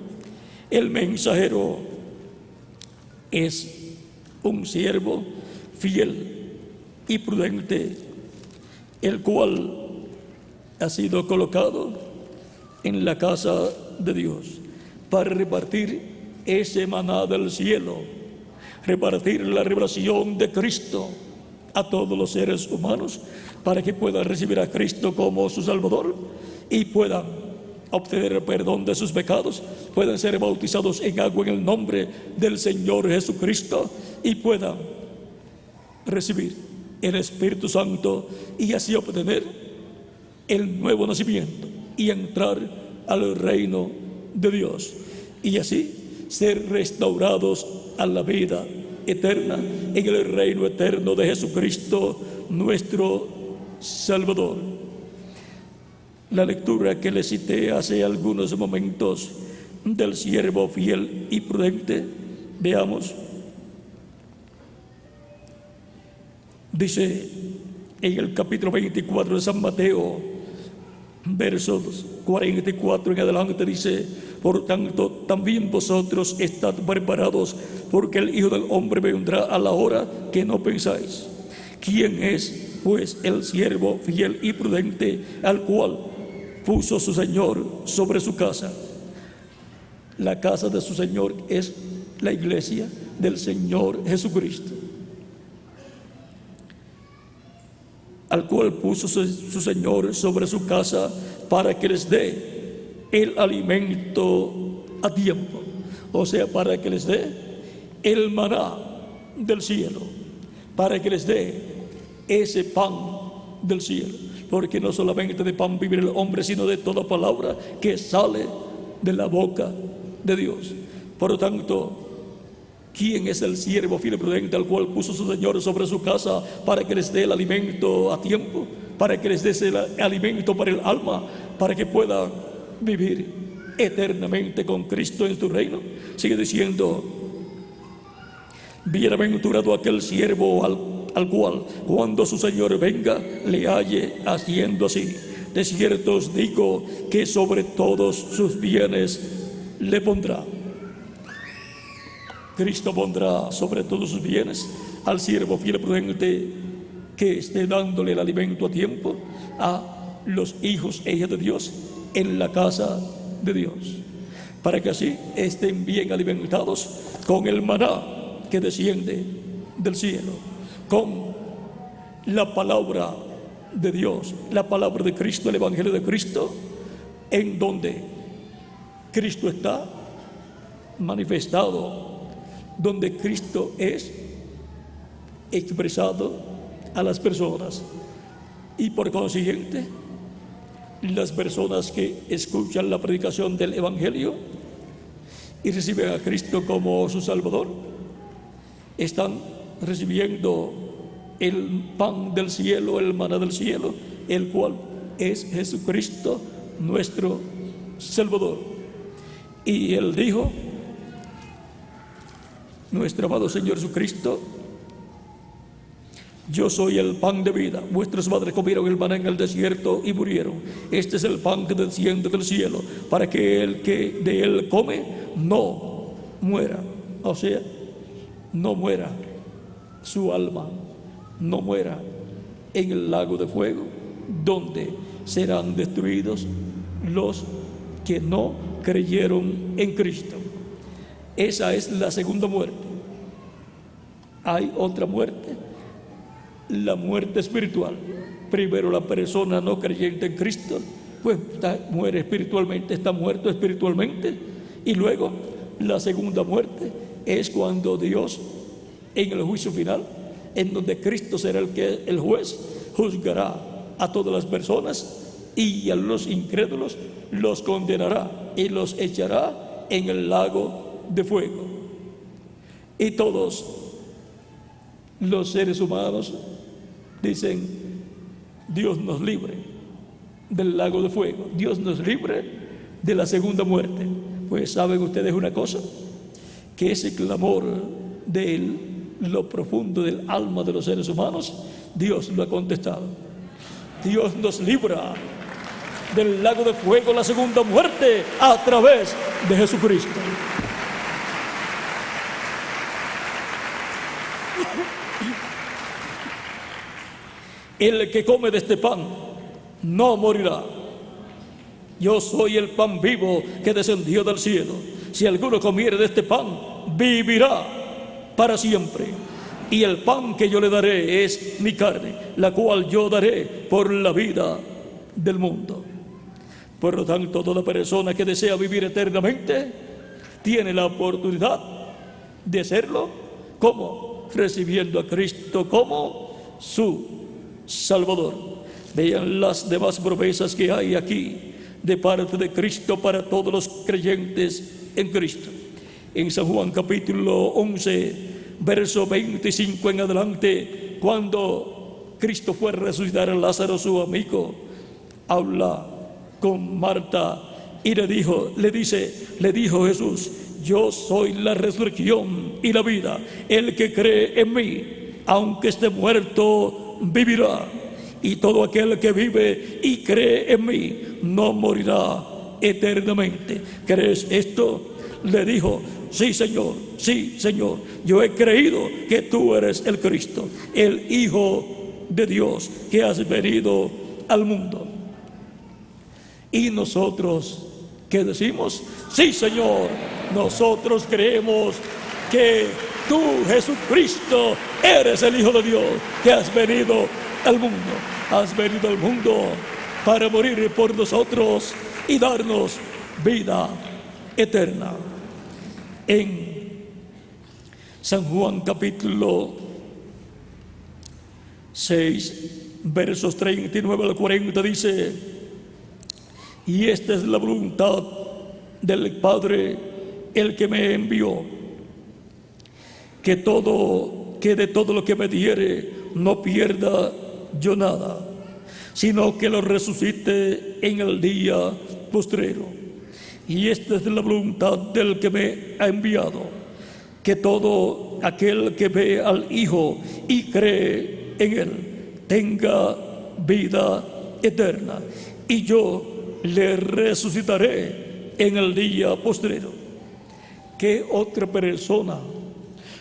El mensajero es un siervo fiel y prudente, el cual ha sido colocado en la casa de Dios para repartir ese maná del cielo, repartir la revelación de Cristo a todos los seres humanos, para que puedan recibir a Cristo como su Salvador y puedan obtener el perdón de sus pecados, puedan ser bautizados en agua en el nombre del Señor Jesucristo y puedan recibir el Espíritu Santo y así obtener el nuevo nacimiento y entrar al reino de Dios, y así ser restaurados a la vida eterna en el reino eterno de Jesucristo nuestro Salvador. La lectura que le cité hace algunos momentos del siervo fiel y prudente, veamos. Dice en el capítulo 24 de San Mateo, versos 44 en adelante, dice: por tanto, también vosotros estad preparados, porque el Hijo del Hombre vendrá a la hora que no pensáis. ¿Quién es, pues, el siervo fiel y prudente, al cual puso su Señor sobre su casa? La casa de su Señor es la iglesia del Señor Jesucristo, al cual puso su Señor sobre su casa para que les dé el alimento a tiempo, o sea, para que les dé el maná del cielo, para que les dé ese pan del cielo, porque no solamente de pan vive el hombre, sino de toda palabra que sale de la boca de Dios. Por lo tanto, ¿quién es el siervo fiel y prudente al cual puso su Señor sobre su casa para que les dé el alimento a tiempo, para que les dé el alimento para el alma, para que puedan vivir eternamente con Cristo en su reino? Sigue diciendo: bienaventurado aquel siervo al cual, cuando su Señor venga, le halle haciendo así. De cierto os digo que sobre todos sus bienes le pondrá. Cristo pondrá sobre todos sus bienes al siervo fiel y prudente que esté dándole el alimento a tiempo a los hijos e hijas de Dios en la casa de Dios, para que así estén bien alimentados con el maná que desciende del cielo, con la palabra de Dios, la palabra de Cristo, el Evangelio de Cristo, en donde Cristo está manifestado, donde Cristo es expresado a las personas, y por consiguiente las personas que escuchan la predicación del Evangelio y reciben a Cristo como su Salvador están recibiendo el pan del cielo, el maná del cielo, el cual es Jesucristo nuestro Salvador. Y Él dijo, nuestro amado Señor Jesucristo, Yo soy el pan de vida. Vuestros padres comieron el maná en el desierto y murieron. Este es el pan que desciende del cielo, para que el que de él come no muera. O sea, no muera su alma, no muera en el lago de fuego, donde serán destruidos los que no creyeron en Cristo. Esa es la segunda muerte. Hay otra muerte, la muerte espiritual. Primero, la persona no creyente en Cristo, pues muere espiritualmente, está muerto espiritualmente. Y luego, la segunda muerte es cuando Dios, en el juicio final, en donde Cristo será el juez, juzgará a todas las personas y a los incrédulos los condenará y los echará en el lago de fuego. Y todos los seres humanos dicen: Dios nos libre del lago de fuego, Dios nos libre de la segunda muerte. Pues saben ustedes una cosa, que ese clamor de Él, lo profundo del alma de los seres humanos, Dios lo ha contestado. Dios nos libra del lago de fuego, la segunda muerte, a través de Jesucristo. El que come de este pan no morirá. Yo soy el pan vivo que descendió del cielo. Si alguno comiere de este pan, vivirá para siempre. Y el pan que yo le daré es mi carne, la cual yo daré por la vida del mundo. Por lo tanto, toda persona que desea vivir eternamente tiene la oportunidad de hacerlo. ¿Cómo? Recibiendo a Cristo como su Salvador. Vean las demás promesas que hay aquí de parte de Cristo para todos los creyentes en Cristo. En San Juan capítulo 11, verso 25 en adelante, cuando Cristo fue a resucitar a Lázaro, su amigo, habla con Marta y le dijo Jesús: yo soy la resurrección y la vida. El que cree en mí, aunque esté muerto, vivirá. Y todo aquel que vive y cree en mí no morirá eternamente. ¿Crees esto? Le dijo: sí, Señor, yo he creído que tú eres el Cristo, el Hijo de Dios, que has venido al mundo. Y nosotros, ¿qué decimos? Sí, Señor, nosotros creemos que tú, Jesucristo, eres el Hijo de Dios, que has venido al mundo. Has venido al mundo para morir por nosotros y darnos vida eterna. En San Juan capítulo 6, versos 39 al 40 dice: y esta es la voluntad del Padre, el que me envió, que de todo lo que me diere no pierda yo nada, sino que lo resucite en el día postrero. Y esta es la voluntad del que me ha enviado, que todo aquel que ve al Hijo y cree en Él tenga vida eterna, y yo le resucitaré en el día postrero. ¿Qué otra persona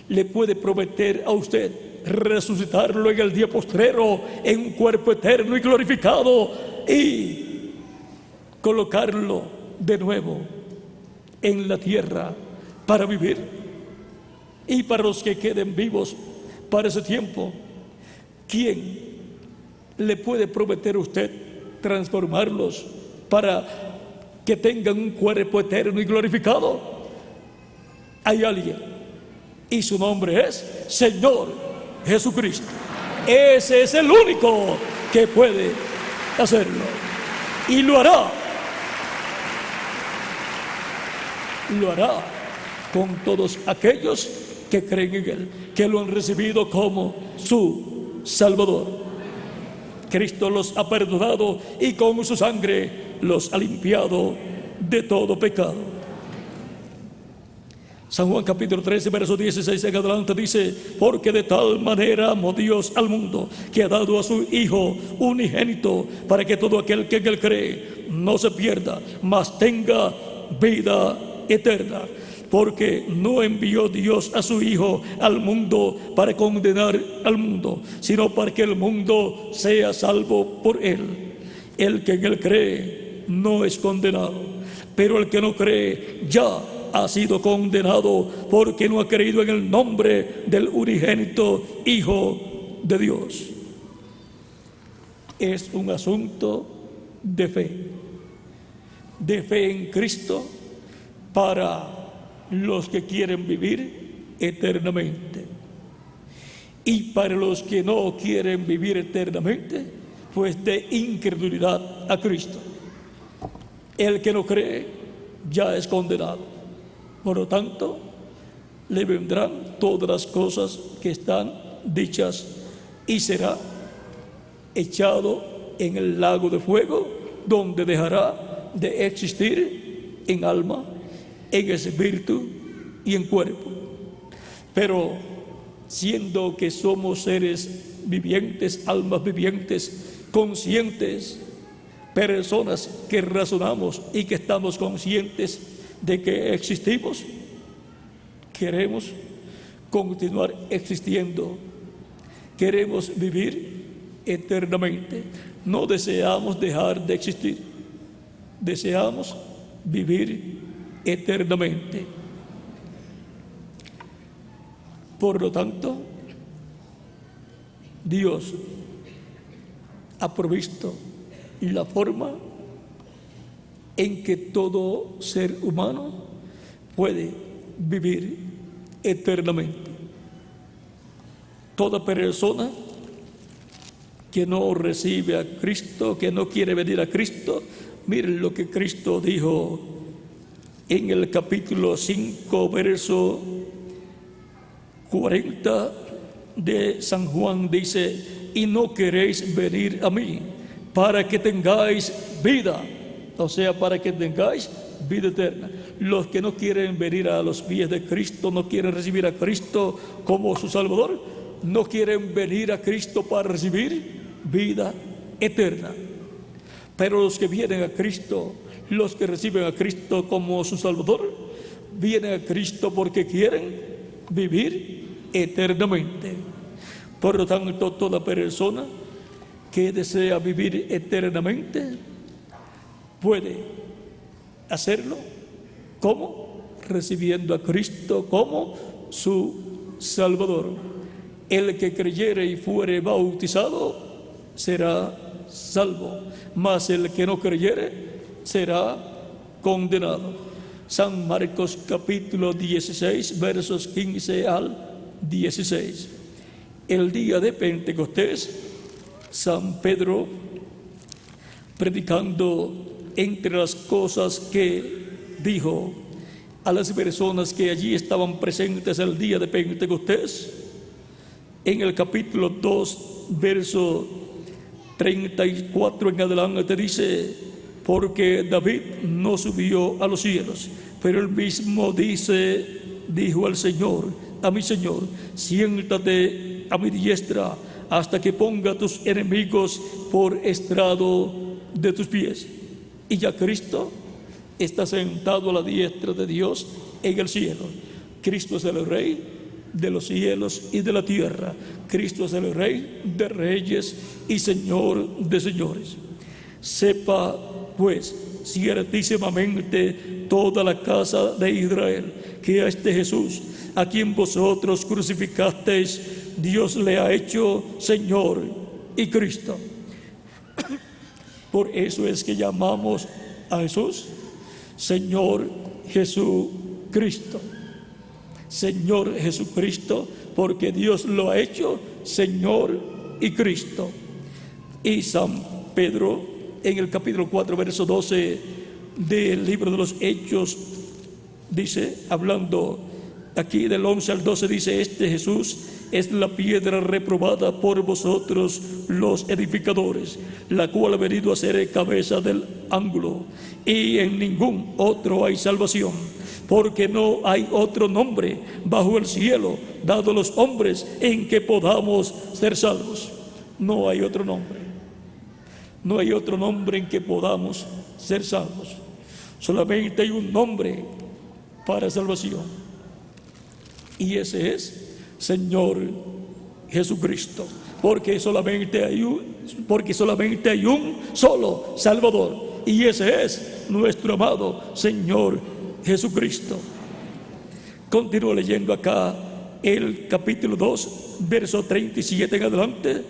le puede prometer a usted resucitarlo en el día postrero, en un cuerpo eterno y glorificado, y colocarlo de nuevo en la tierra para vivir? Y para los que queden vivos para ese tiempo, ¿quién le puede prometer a usted transformarlos para que tengan un cuerpo eterno y glorificado? Hay alguien, y su nombre es Señor Jesucristo. Ese es el único que puede hacerlo, y lo hará con todos aquellos que creen en Él, que lo han recibido como su Salvador. Cristo los ha perdonado y con su sangre los ha limpiado de todo pecado. San Juan capítulo 13, verso 16 en adelante dice: porque de tal manera amó Dios al mundo, que ha dado a su Hijo unigénito, para que todo aquel que en él cree no se pierda, mas tenga vida eterna. Porque no envió Dios a su Hijo al mundo para condenar al mundo, sino para que el mundo sea salvo por él. El que en él cree no es condenado, pero el que no cree ya ha sido condenado, porque no ha creído en el nombre del unigénito Hijo de Dios. Es un asunto de fe en Cristo para los que quieren vivir eternamente. Y para los que no quieren vivir eternamente, pues de incredulidad a Cristo. El que no cree ya es condenado. Por lo tanto, le vendrán todas las cosas que están dichas y será echado en el lago de fuego, donde dejará de existir en alma, en espíritu y en cuerpo. Pero siendo que somos seres vivientes, almas vivientes, conscientes, personas que razonamos y que estamos conscientes de que existimos, queremos continuar existiendo, queremos vivir eternamente, no deseamos dejar de existir, deseamos vivir eternamente. Por lo tanto, Dios ha provisto la forma en que todo ser humano puede vivir eternamente. Toda persona que no recibe a Cristo, que no quiere venir a Cristo, miren lo que Cristo dijo en el capítulo 5, verso 40 de San Juan. Dice: y no queréis venir a mí para que tengáis vida, o sea, para que tengáis vida eterna. Los que no quieren venir a los pies de Cristo, no quieren recibir a Cristo como su Salvador, no quieren venir a Cristo para recibir vida eterna. Pero los que vienen a Cristo, los que reciben a Cristo como su Salvador, vienen a Cristo porque quieren vivir eternamente. Por lo tanto, toda persona que desea vivir eternamente puede hacerlo. ¿Cómo? Recibiendo a Cristo como su Salvador. El que creyere y fuere bautizado será salvo, mas el que no creyere será condenado. San Marcos capítulo 16, versos 15 al 16. El día de Pentecostés, San Pedro, predicando, entre las cosas que dijo a las personas que allí estaban presentes el día de Pentecostés, en el capítulo 2, verso 34 en adelante dice: porque David no subió a los cielos, pero él mismo dijo al Señor, a mi Señor: siéntate a mi diestra hasta que ponga a tus enemigos por estrado de tus pies. Y ya Cristo está sentado a la diestra de Dios en el cielo. Cristo es el Rey de los cielos y de la tierra. Cristo es el Rey de reyes y Señor de señores. Sepa pues ciertísimamente toda la casa de Israel que a este Jesús, a quien vosotros crucificasteis, Dios le ha hecho Señor y Cristo. Por eso es que llamamos a Jesús Señor Jesucristo. Señor Jesucristo, porque Dios lo ha hecho Señor y Cristo. Y San Pedro, en el capítulo 4, verso 12 del libro de los Hechos, dice, hablando aquí del 11 al 12, dice: este Jesús es la piedra reprobada por vosotros los edificadores, la cual ha venido a ser cabeza del ángulo, y en ningún otro hay salvación, porque no hay otro nombre bajo el cielo dado a los hombres en que podamos ser salvos. No hay otro nombre. No hay otro nombre en que podamos ser salvos. Solamente hay un nombre para salvación, y ese es Señor Jesucristo, porque solamente hay un solo Salvador, y ese es nuestro amado Señor Jesucristo. Continúo leyendo acá el capítulo 2, verso 37 en adelante.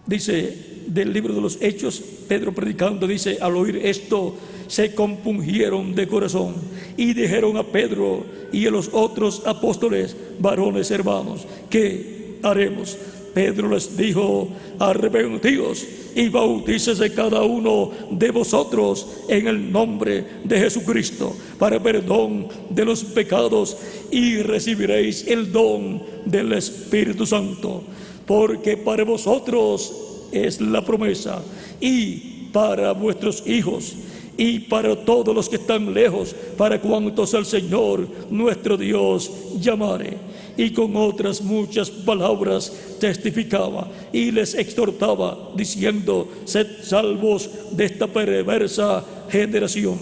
Dice del libro de los Hechos, Pedro predicando, dice: al oír esto se compungieron de corazón y dijeron a Pedro y a los otros apóstoles: varones hermanos, ¿qué haremos? Pedro les dijo: arrepentíos y bautícese cada uno de vosotros en el nombre de Jesucristo para perdón de los pecados, y recibiréis el don del Espíritu Santo, porque para vosotros es la promesa, y para vuestros hijos, y para todos los que están lejos, para cuantos al Señor nuestro Dios llamare. Y con otras muchas palabras testificaba y les exhortaba, diciendo: sed salvos de esta perversa generación.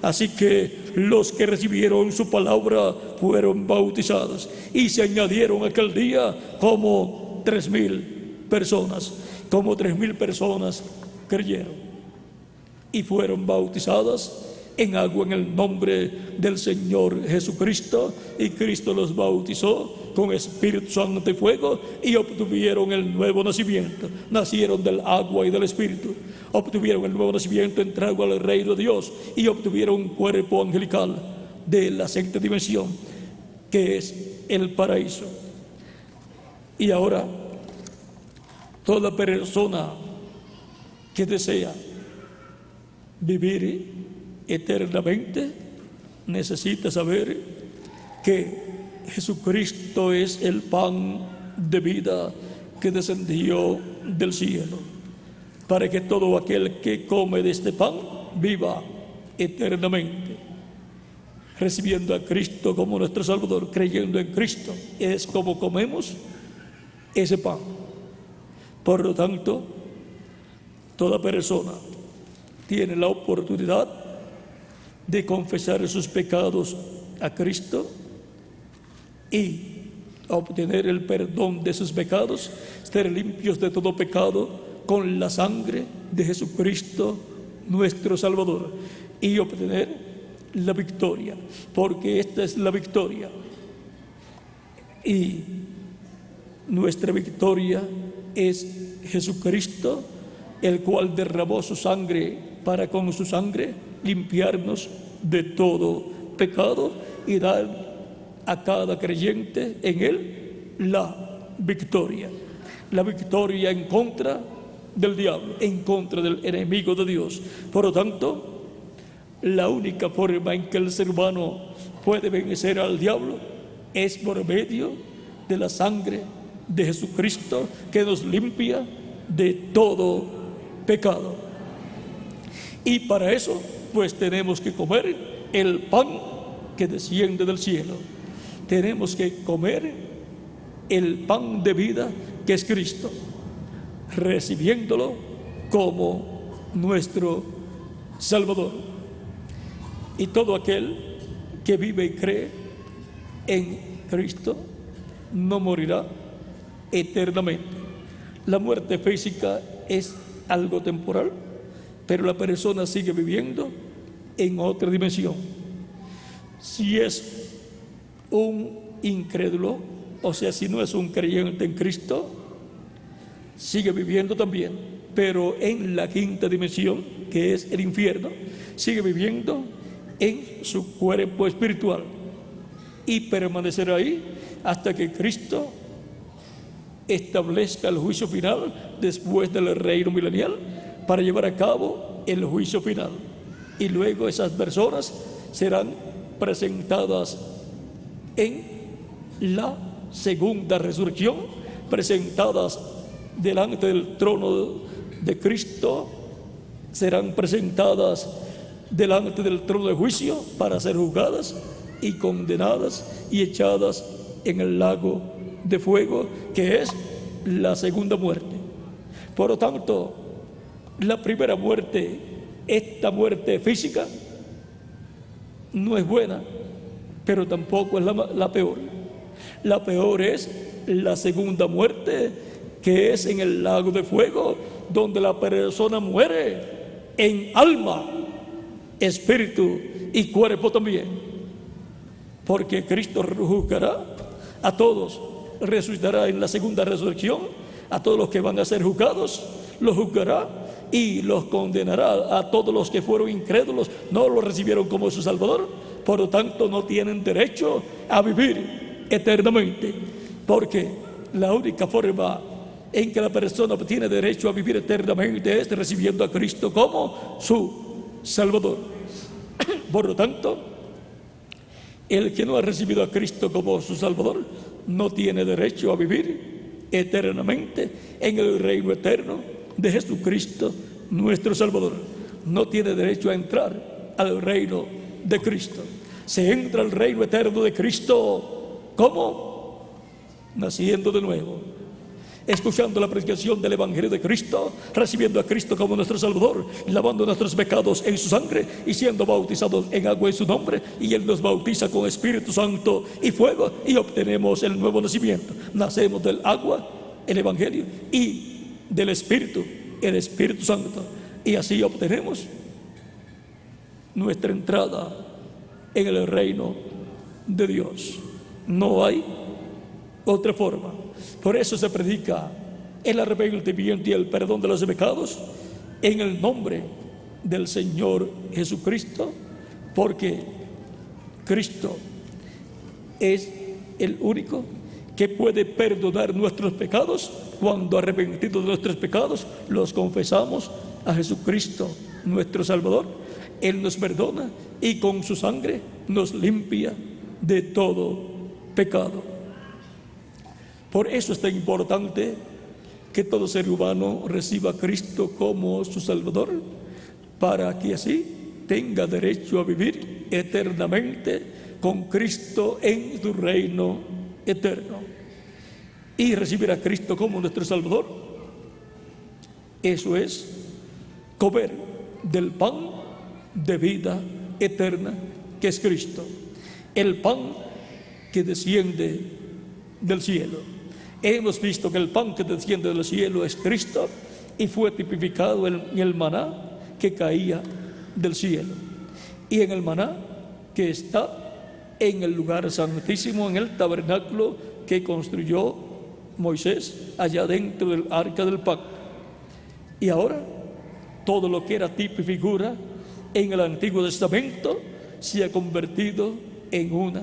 Así que los que recibieron su palabra fueron bautizados, y se añadieron aquel día como 3,000 personas. Como 3,000 personas creyeron y fueron bautizadas en agua en el nombre del Señor Jesucristo, y Cristo los bautizó con Espíritu Santo y fuego, y obtuvieron el nuevo nacimiento. Nacieron del agua y del Espíritu, obtuvieron el nuevo nacimiento, entraron al reino de Dios y obtuvieron un cuerpo angelical de la sexta dimensión, que es el paraíso. Y ahora, toda persona que desea vivir eternamente necesita saber que Jesucristo es el pan de vida que descendió del cielo, para que todo aquel que come de este pan viva eternamente, recibiendo a Cristo como nuestro Salvador, creyendo en Cristo. Es como comemos ese pan. Por lo tanto, toda persona tiene la oportunidad de confesar sus pecados a Cristo y obtener el perdón de sus pecados, ser limpios de todo pecado con la sangre de Jesucristo nuestro Salvador, y obtener la victoria, porque esta es la victoria, y nuestra victoria es Jesucristo, el cual derramó su sangre para con su sangre limpiarnos de todo pecado y dar a cada creyente en él la victoria en contra del diablo, en contra del enemigo de Dios. Por lo tanto, la única forma en que el ser humano puede vencer al diablo es por medio de la sangre de Jesucristo, que nos limpia de todo pecado. Y para eso, pues tenemos que comer el pan que desciende del cielo. Tenemos que comer el pan de vida que es Cristo, recibiéndolo como nuestro Salvador. Y todo aquel que vive y cree en Cristo no morirá eternamente. La muerte física es algo temporal, pero la persona sigue viviendo en otra dimensión. Si es un incrédulo, o sea, si no es un creyente en Cristo, sigue viviendo también, pero en la quinta dimensión, que es el infierno, sigue viviendo en su cuerpo espiritual y permanecerá ahí hasta que Cristo establezca el juicio final después del reino milenial, para llevar a cabo el juicio final. Y luego esas personas serán presentadas en la segunda resurrección, presentadas delante del trono de Cristo, serán presentadas delante del trono de juicio para ser juzgadas y condenadas y echadas en el lago de fuego, que es la segunda muerte. Por lo tanto, la primera muerte, esta muerte física, no es buena, pero tampoco es la peor. La peor es la segunda muerte, que es en el lago de fuego, donde la persona muere en alma, espíritu y cuerpo también, porque Cristo juzgará a todos, resucitará en la segunda resurrección a todos los que van a ser juzgados, los juzgará y los condenará a todos los que fueron incrédulos, no lo recibieron como su Salvador, por lo tanto no tienen derecho a vivir eternamente, porque la única forma en que la persona tiene derecho a vivir eternamente es recibiendo a Cristo como su Salvador. Por lo tanto, el que no ha recibido a Cristo como su Salvador no tiene derecho a vivir eternamente en el reino eterno de Jesucristo, nuestro Salvador. No tiene derecho a entrar al reino de Cristo. Se entra al reino eterno de Cristo, ¿cómo? Naciendo de nuevo, escuchando la predicación del Evangelio de Cristo, recibiendo a Cristo como nuestro Salvador, lavando nuestros pecados en su sangre y siendo bautizados en agua en su nombre, y Él nos bautiza con Espíritu Santo y fuego y obtenemos el nuevo nacimiento. Nacemos del agua, el Evangelio, y del Espíritu, el Espíritu Santo, y así obtenemos nuestra entrada en el reino de Dios. No hay otra forma. Por eso se predica el arrepentimiento y el perdón de los pecados en el nombre del Señor Jesucristo, porque Cristo es el único que puede perdonar nuestros pecados. Cuando arrepentidos de nuestros pecados los confesamos a Jesucristo nuestro Salvador, Él nos perdona y con su sangre nos limpia de todo pecado. Por eso es tan importante que todo ser humano reciba a Cristo como su Salvador, para que así tenga derecho a vivir eternamente con Cristo en su reino eterno. Y recibir a Cristo como nuestro Salvador, eso es comer del pan de vida eterna que es Cristo, el pan que desciende del cielo. Hemos visto que el pan que desciende del cielo es Cristo y fue tipificado en el maná que caía del cielo, y en el maná que está en el lugar santísimo, en el tabernáculo que construyó Moisés allá dentro del arca del pacto. Y ahora todo lo que era tipo y figura en el Antiguo Testamento se ha convertido en una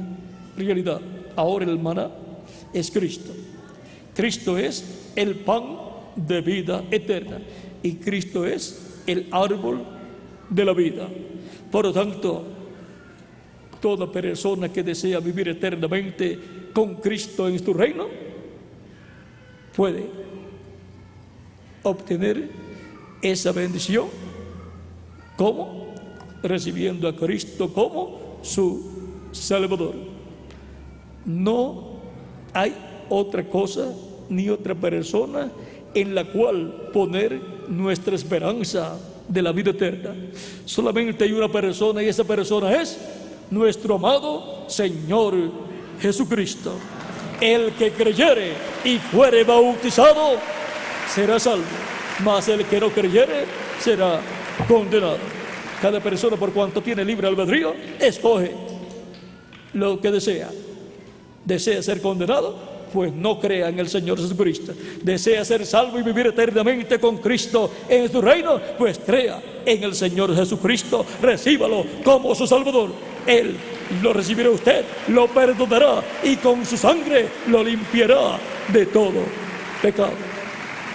realidad. Ahora el maná es Cristo. Cristo es el pan de vida eterna y Cristo es el árbol de la vida. Por lo tanto, toda persona que desea vivir eternamente con Cristo en su reino puede obtener esa bendición. ¿Cómo? Recibiendo a Cristo como su Salvador. No hay otra cosa ni otra persona en la cual poner nuestra esperanza de la vida eterna. Solamente hay una persona, y esa persona es nuestro amado Señor Jesucristo. El que creyere y fuere bautizado será salvo, mas el que no creyere será condenado. Cada persona, por cuanto tiene libre albedrío, escoge lo que desea. ¿Desea ser condenado? Pues no crea en el Señor Jesucristo. ¿Desea ser salvo y vivir eternamente con Cristo en su reino? Pues crea en el Señor Jesucristo, recíbalo como su Salvador. Él lo recibirá usted, lo perdonará y con su sangre lo limpiará de todo pecado.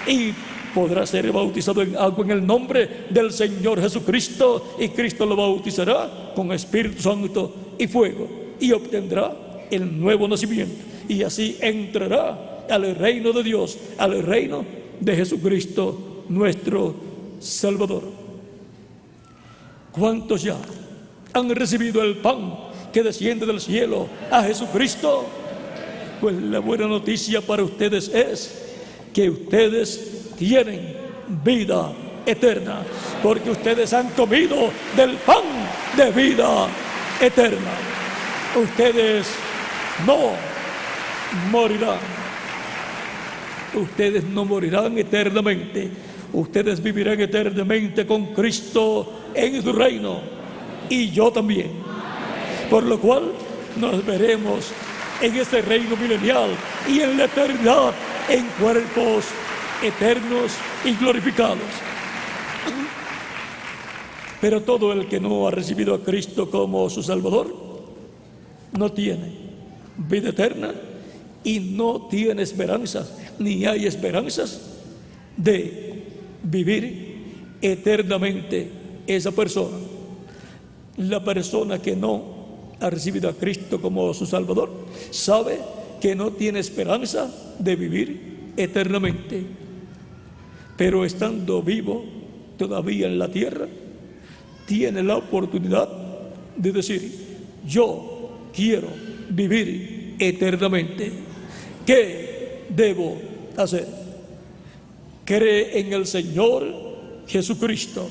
Y podrá ser bautizado en agua en el nombre del Señor Jesucristo, y Cristo lo bautizará con Espíritu Santo y fuego, y obtendrá el nuevo nacimiento, y así entrará al reino de Dios, al reino de Jesucristo nuestro Salvador. ¿Cuántos ya han recibido el pan que desciende del cielo, a Jesucristo? Pues la buena noticia para ustedes es que ustedes tienen vida eterna, porque ustedes han comido del pan de vida eterna. Ustedes no morirán. Ustedes no morirán eternamente. Ustedes vivirán eternamente con Cristo en su reino, y yo también. Por lo cual nos veremos en ese reino milenial y en la eternidad en cuerpos eternos y glorificados. Pero todo el que no ha recibido a Cristo como su Salvador no tiene vida eterna y no tiene esperanzas, ni hay esperanzas de vivir eternamente esa persona. La persona que no ha recibido a Cristo como su Salvador sabe que no tiene esperanza de vivir eternamente, pero estando vivo todavía en la tierra, tiene la oportunidad de decir: yo quiero vivir eternamente. ¿Qué debo hacer? Cree en el Señor Jesucristo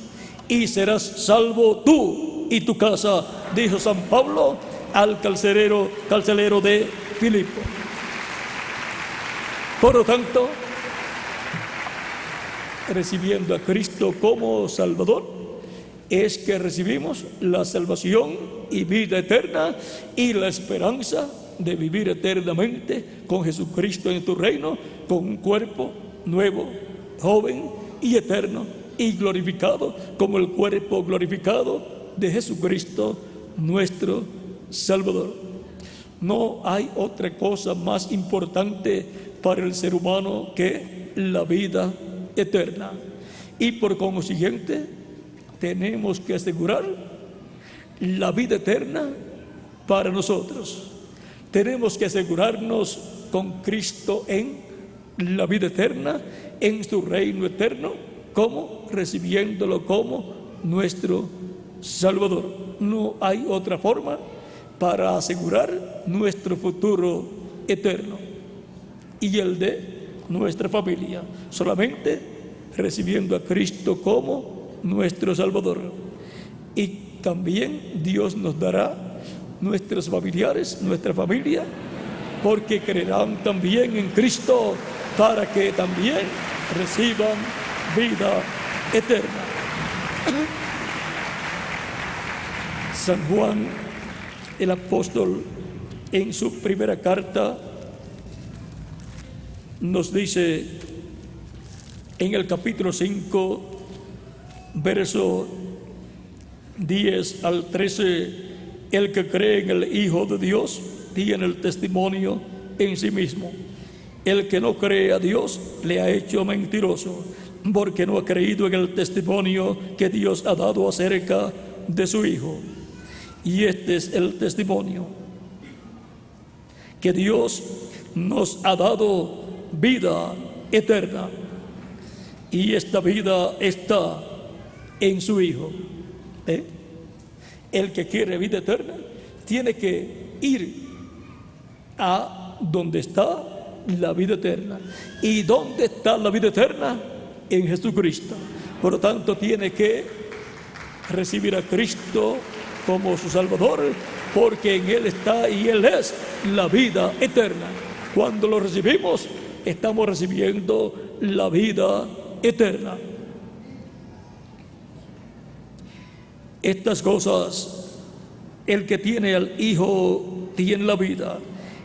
y serás salvo tú y tu casa, dijo San Pablo al carcelero de Filipo. Por lo tanto, recibiendo a Cristo como Salvador, es que recibimos la salvación y vida eterna y la esperanza de vivir eternamente con Jesucristo en tu reino, con un cuerpo nuevo, joven y eterno y glorificado como el cuerpo glorificado de Jesucristo nuestro Salvador. No hay otra cosa más importante para el ser humano que la vida eterna, y por consiguiente tenemos que asegurar la vida eterna para nosotros. Tenemos que asegurarnos con Cristo en la vida eterna, en su reino eterno, como recibiéndolo como nuestro Salvador. No hay otra forma para asegurar nuestro futuro eterno y el de nuestra familia, solamente recibiendo a Cristo como nuestro Salvador. Y también Dios nos dará nuestros familiares, nuestra familia, porque creerán también en Cristo para que también reciban vida eterna. San Juan el apóstol en su primera carta nos dice en el capítulo 5, verso 10 al 13: el que cree en el Hijo de Dios tiene el testimonio en sí mismo. El que no cree a Dios le ha hecho mentiroso, porque no ha creído en el testimonio que Dios ha dado acerca de su Hijo. Y este es el testimonio, que Dios nos ha dado vida eterna, y esta vida está en su Hijo. El que quiere vida eterna tiene que ir a donde está la vida eterna. ¿Y dónde está la vida eterna? En Jesucristo. Por lo tanto, tiene que recibir a Cristo como su Salvador, porque en Él está y Él es la vida eterna. Cuando lo recibimos, estamos recibiendo la vida eterna. Estas cosas, el que tiene al Hijo tiene la vida.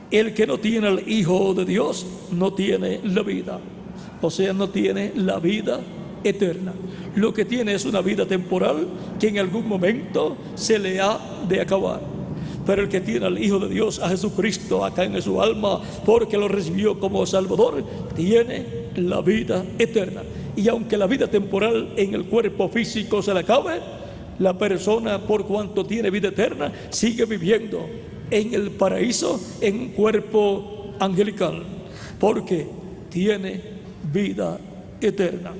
El que no tiene al Hijo de Dios no tiene la vida. O sea, no tiene la vida eterna. Lo que tiene es una vida temporal que en algún momento se le ha de acabar. Pero el que tiene al Hijo de Dios, a Jesucristo, acá en su alma, porque lo recibió como Salvador, tiene la vida eterna. Y aunque la vida temporal en el cuerpo físico se le acabe, la persona, por cuanto tiene vida eterna, sigue viviendo en el paraíso en un cuerpo angelical, porque tiene vida eterna.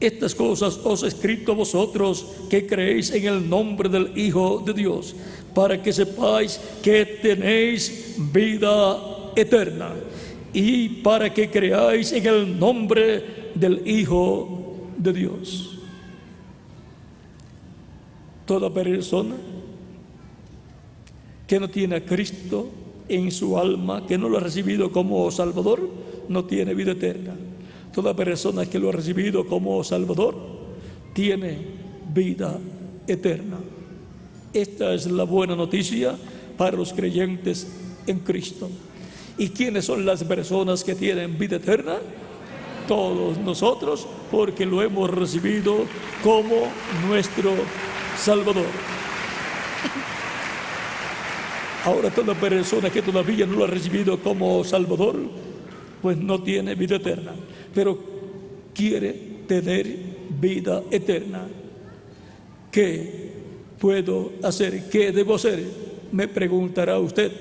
Estas cosas os he escrito a vosotros que creéis en el nombre del Hijo de Dios, para que sepáis que tenéis vida eterna, y para que creáis en el nombre del Hijo de Dios. Toda persona que no tiene a Cristo en su alma, que no lo ha recibido como Salvador, no tiene vida eterna. Toda persona que lo ha recibido como Salvador tiene vida eterna. Esta es la buena noticia para los creyentes en Cristo. ¿Y quiénes son las personas que tienen vida eterna? Todos nosotros, porque lo hemos recibido como nuestro Salvador. Ahora, toda persona que todavía no lo ha recibido como Salvador, pues no tiene vida eterna, pero quiere tener vida eterna. ¿Qué puedo hacer? ¿Qué debo hacer? Me preguntará usted.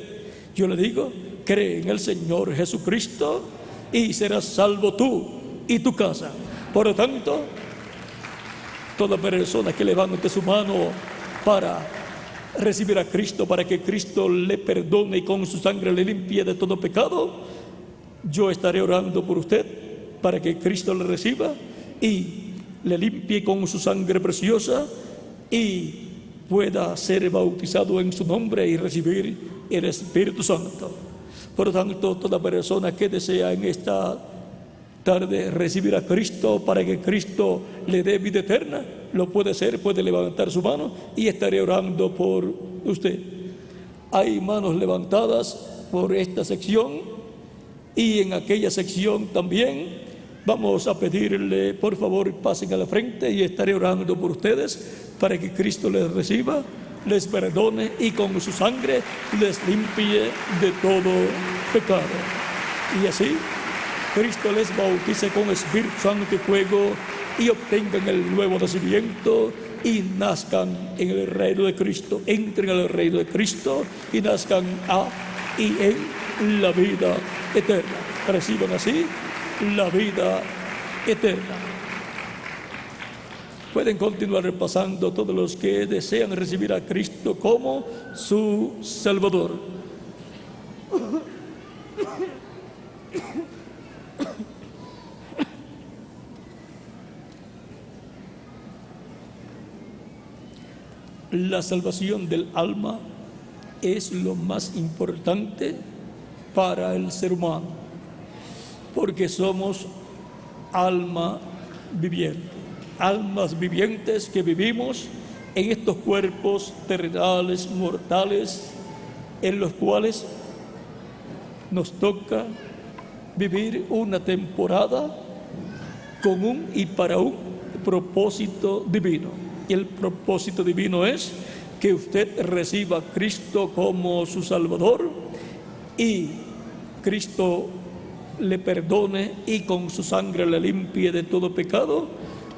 Yo le digo, cree en el Señor Jesucristo y serás salvo tú y tu casa. Por lo tanto, toda persona que levante su mano para recibir a Cristo, para que Cristo le perdone y con su sangre le limpie de todo pecado, yo estaré orando por usted para que Cristo le reciba y le limpie con su sangre preciosa y pueda ser bautizado en su nombre y recibir el Espíritu Santo. Por lo tanto, toda persona que desea en esta tarde recibir a Cristo para que Cristo le dé vida eterna, lo puede hacer, puede levantar su mano y estaré orando por usted. Hay manos levantadas por esta sección y en aquella sección también. Vamos a pedirle, por favor, pasen a la frente y estaré orando por ustedes para que Cristo les reciba, les perdone y con su sangre les limpie de todo pecado. Y así Cristo les bautice con Espíritu Santo y fuego y obtengan el nuevo nacimiento y nazcan en el reino de Cristo, entren al reino de Cristo y nazcan y en la vida eterna. Reciban así la vida eterna. Pueden continuar repasando todos los que desean recibir a Cristo como su Salvador. La salvación del alma es lo más importante para el ser humano, porque somos alma viviente, almas vivientes que vivimos en estos cuerpos terrenales, mortales, en los cuales nos toca vivir una temporada con un y para un propósito divino. Y el propósito divino es que usted reciba a Cristo como su Salvador y Cristo le perdone y con su sangre le limpie de todo pecado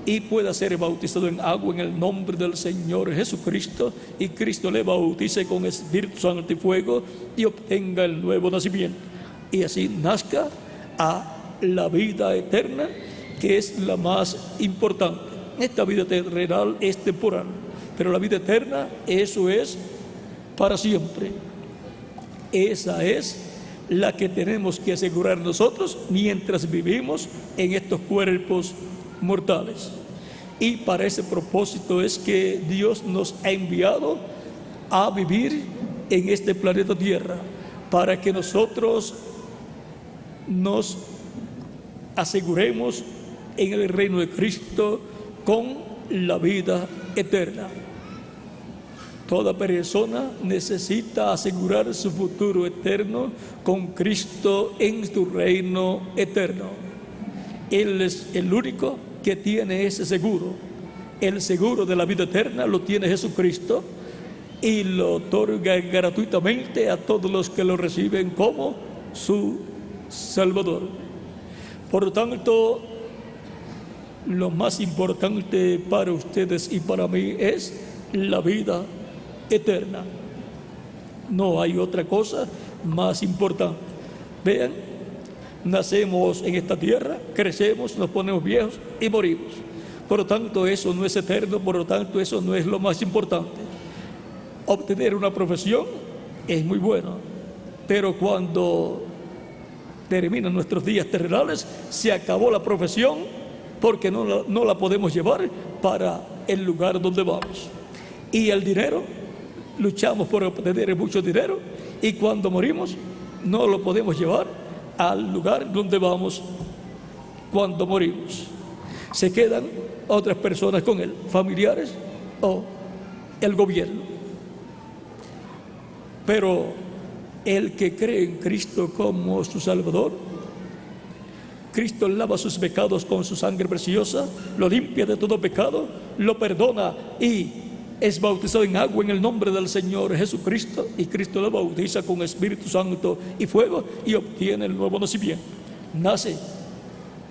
y pueda ser bautizado en agua en el nombre del Señor Jesucristo y Cristo le bautice con Espíritu Santo y fuego y obtenga el nuevo nacimiento y así nazca a la vida eterna, que es la más importante. Esta vida terrenal es temporal, pero la vida eterna, eso es para siempre. Esa es la que tenemos que asegurar nosotros mientras vivimos en estos cuerpos mortales. Y para ese propósito es que Dios nos ha enviado a vivir en este planeta Tierra, para que nosotros nos aseguremos en el reino de Cristo con la vida eterna. Toda persona necesita asegurar su futuro eterno con Cristo en su reino eterno. Él es el único que tiene ese seguro. El seguro de la vida eterna lo tiene Jesucristo y lo otorga gratuitamente a todos los que lo reciben como su Salvador. Por lo tanto, lo más importante para ustedes y para mí es la vida eterna. No hay otra cosa más importante. Vean, nacemos en esta tierra, crecemos, nos ponemos viejos y morimos. Por lo tanto, eso no es eterno, por lo tanto, eso no es lo más importante. Obtener una profesión es muy bueno, pero cuando terminan nuestros días terrenales, se acabó la profesión, porque no la podemos llevar para el lugar donde vamos. Y el dinero, luchamos por obtener mucho dinero, y cuando morimos no lo podemos llevar al lugar donde vamos. Cuando morimos se quedan otras personas con él, familiares o el gobierno. Pero el que cree en Cristo como su Salvador, Cristo lava sus pecados con su sangre preciosa, lo limpia de todo pecado, lo perdona y es bautizado en agua en el nombre del Señor Jesucristo, y Cristo lo bautiza con Espíritu Santo y fuego, y obtiene el nuevo nacimiento. Nace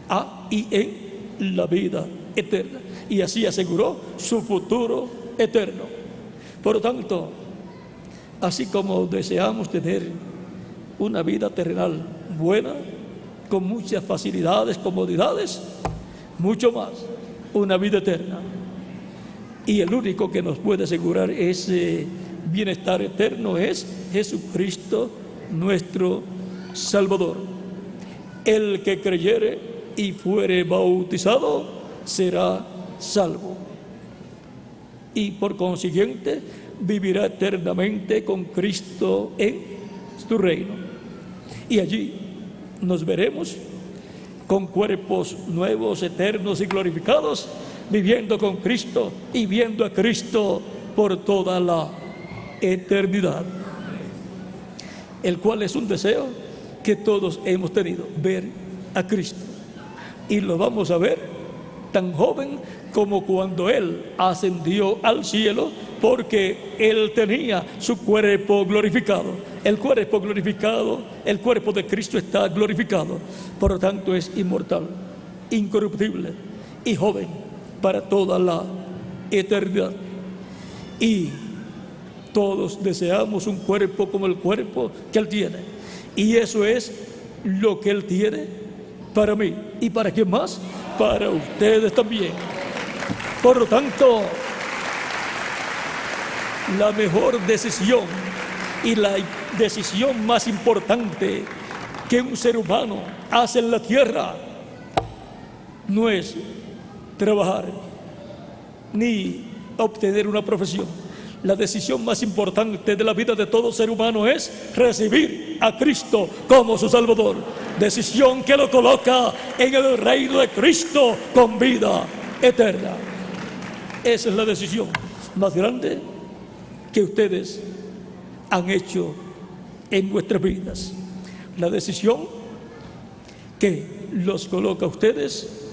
a y en la vida eterna, y así aseguró su futuro eterno. Por lo tanto, así como deseamos tener una vida terrenal buena, con muchas facilidades, comodidades, mucho más, una vida eterna. Y el único que nos puede asegurar ese bienestar eterno es Jesucristo, nuestro Salvador. El que creyere y fuere bautizado será salvo, y por consiguiente vivirá eternamente con Cristo en su reino. Y allí nos veremos con cuerpos nuevos, eternos y glorificados, viviendo con Cristo y viendo a Cristo por toda la eternidad, el cual es un deseo que todos hemos tenido, ver a Cristo. Y lo vamos a ver tan joven como cuando Él ascendió al cielo, porque Él tenía su cuerpo glorificado. El cuerpo glorificado, el cuerpo de Cristo está glorificado, por lo tanto es inmortal, incorruptible y joven para toda la eternidad. Y todos deseamos un cuerpo como el cuerpo que Él tiene, y eso es lo que Él tiene para mí. ¿Y para quién más? Para ustedes también. Por lo tanto, la mejor decisión y la decisión más importante que un ser humano hace en la tierra no es trabajar ni obtener una profesión. La decisión más importante de la vida de todo ser humano es recibir a Cristo como su Salvador. Decisión que lo coloca en el reino de Cristo con vida eterna. Esa es la decisión más grande que ustedes han hecho en vuestras vidas. La decisión que los coloca a ustedes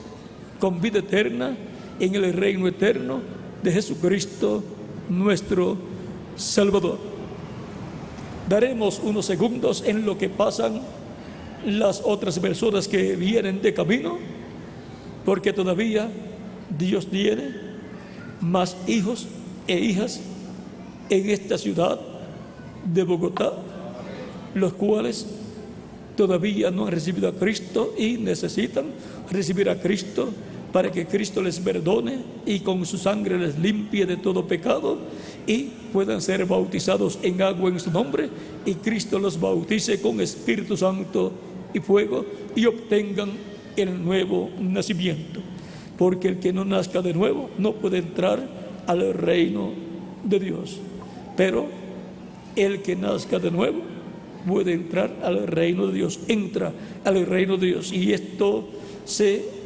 con vida eterna en el reino eterno de Jesucristo, nuestro Salvador. Daremos unos segundos en lo que pasan las otras personas que vienen de camino, porque todavía Dios tiene más hijos e hijas en esta ciudad de Bogotá, los cuales todavía no han recibido a Cristo y necesitan recibir a Cristo para que Cristo les perdone y con su sangre les limpie de todo pecado, y puedan ser bautizados en agua en su nombre, y Cristo los bautice con Espíritu Santo y fuego, y obtengan el nuevo nacimiento, porque el que no nazca de nuevo no puede entrar al reino de Dios, pero el que nazca de nuevo puede entrar al reino de Dios, entra al reino de Dios. Y esto se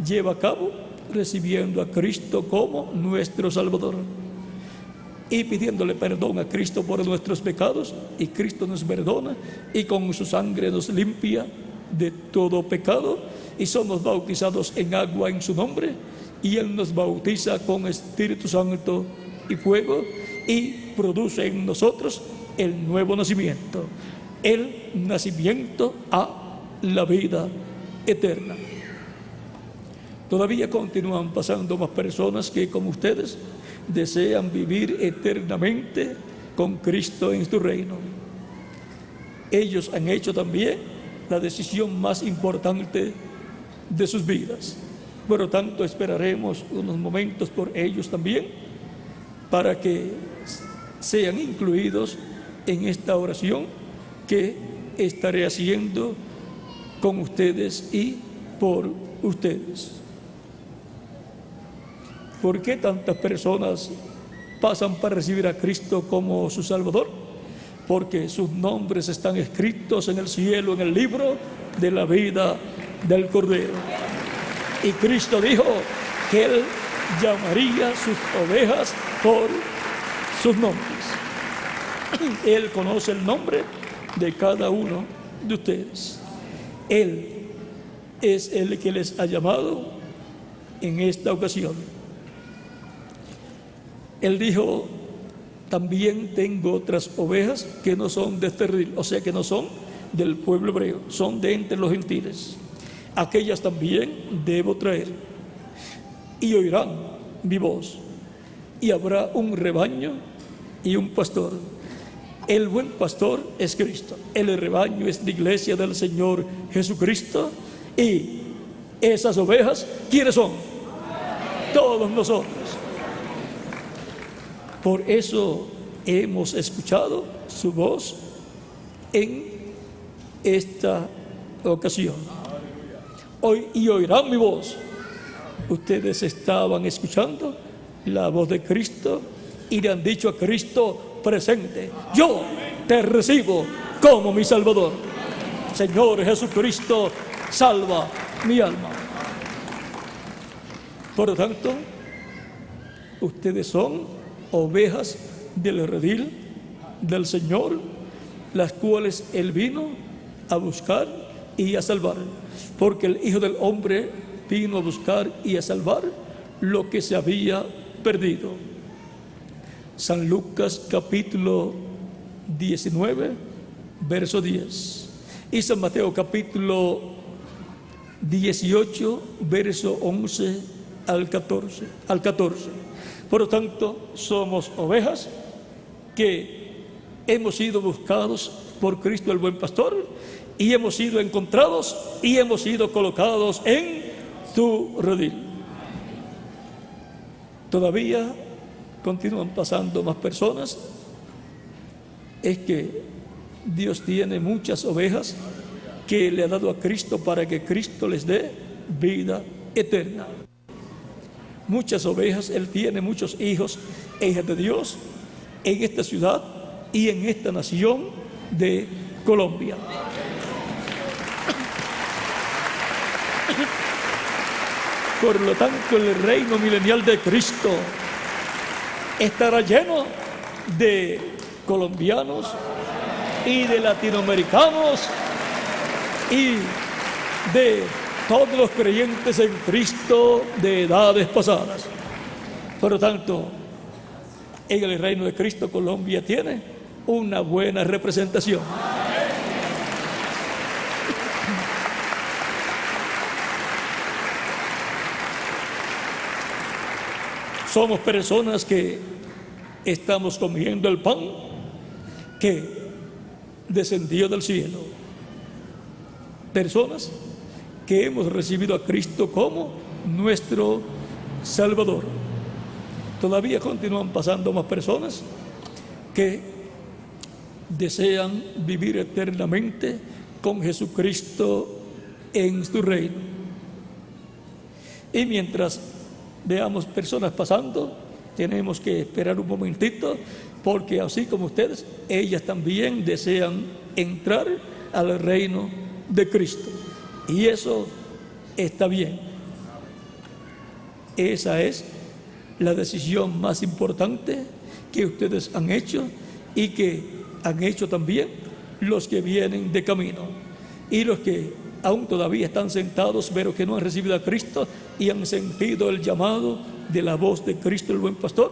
lleva a cabo recibiendo a Cristo como nuestro Salvador y pidiéndole perdón a Cristo por nuestros pecados, y Cristo nos perdona y con su sangre nos limpia de todo pecado, y somos bautizados en agua en su nombre, y Él nos bautiza con Espíritu Santo y fuego, y produce en nosotros el nuevo nacimiento, el nacimiento a la vida eterna. Todavía continúan pasando más personas que, como ustedes, desean vivir eternamente con Cristo en su reino. Ellos han hecho también la decisión más importante de sus vidas. Por lo tanto, esperaremos unos momentos por ellos también, para que sean incluidos en esta oración que estaré haciendo con ustedes y por ustedes. ¿Por qué tantas personas pasan para recibir a Cristo como su Salvador? Porque sus nombres están escritos en el cielo, en el libro de la vida del Cordero. Y Cristo dijo que Él llamaría sus ovejas por sus nombres. Él conoce el nombre de cada uno de ustedes. Él es el que les ha llamado en esta ocasión. Él dijo: también tengo otras ovejas que no son de este redil, o sea, que no son del pueblo hebreo, son de entre los gentiles. Aquellas también debo traer, y oirán mi voz, y habrá un rebaño y un pastor. El buen pastor es Cristo, el rebaño es la iglesia del Señor Jesucristo, y esas ovejas, ¿quiénes son? Todos nosotros. Por eso hemos escuchado su voz en esta ocasión. Hoy y oirán mi voz. Ustedes estaban escuchando la voz de Cristo y le han dicho a Cristo presente: yo te recibo como mi Salvador. Señor Jesucristo, salva mi alma. Por lo tanto, ustedes son ovejas del redil del Señor, las cuales Él vino a buscar y a salvar, porque el Hijo del Hombre vino a buscar y a salvar lo que se había perdido. San Lucas capítulo 19, verso 10, y San Mateo capítulo 18, verso 11 al 14. Por lo tanto, somos ovejas que hemos sido buscados por Cristo el buen pastor, y hemos sido encontrados y hemos sido colocados en su redil. Todavía continúan pasando más personas. Es que Dios tiene muchas ovejas que le ha dado a Cristo para que Cristo les dé vida eterna. Muchas ovejas, Él tiene muchos hijos e hijas de Dios en esta ciudad y en esta nación de Colombia. Por lo tanto, el reino milenial de Cristo estará lleno de colombianos y de latinoamericanos y de todos los creyentes en Cristo de edades pasadas. Por lo tanto, en el reino de Cristo, Colombia tiene una buena representación. Somos personas que estamos comiendo el pan que descendió del cielo. Personas que hemos recibido a Cristo como nuestro Salvador. Todavía continúan pasando más personas que desean vivir eternamente con Jesucristo en su reino. Y mientras veamos personas pasando, tenemos que esperar un momentito, porque así como ustedes, ellas también desean entrar al reino de Cristo. Y eso está bien. Esa es la decisión más importante que ustedes han hecho y que han hecho también los que vienen de camino y los que aún todavía están sentados pero que no han recibido a Cristo y han sentido el llamado de la voz de Cristo el buen pastor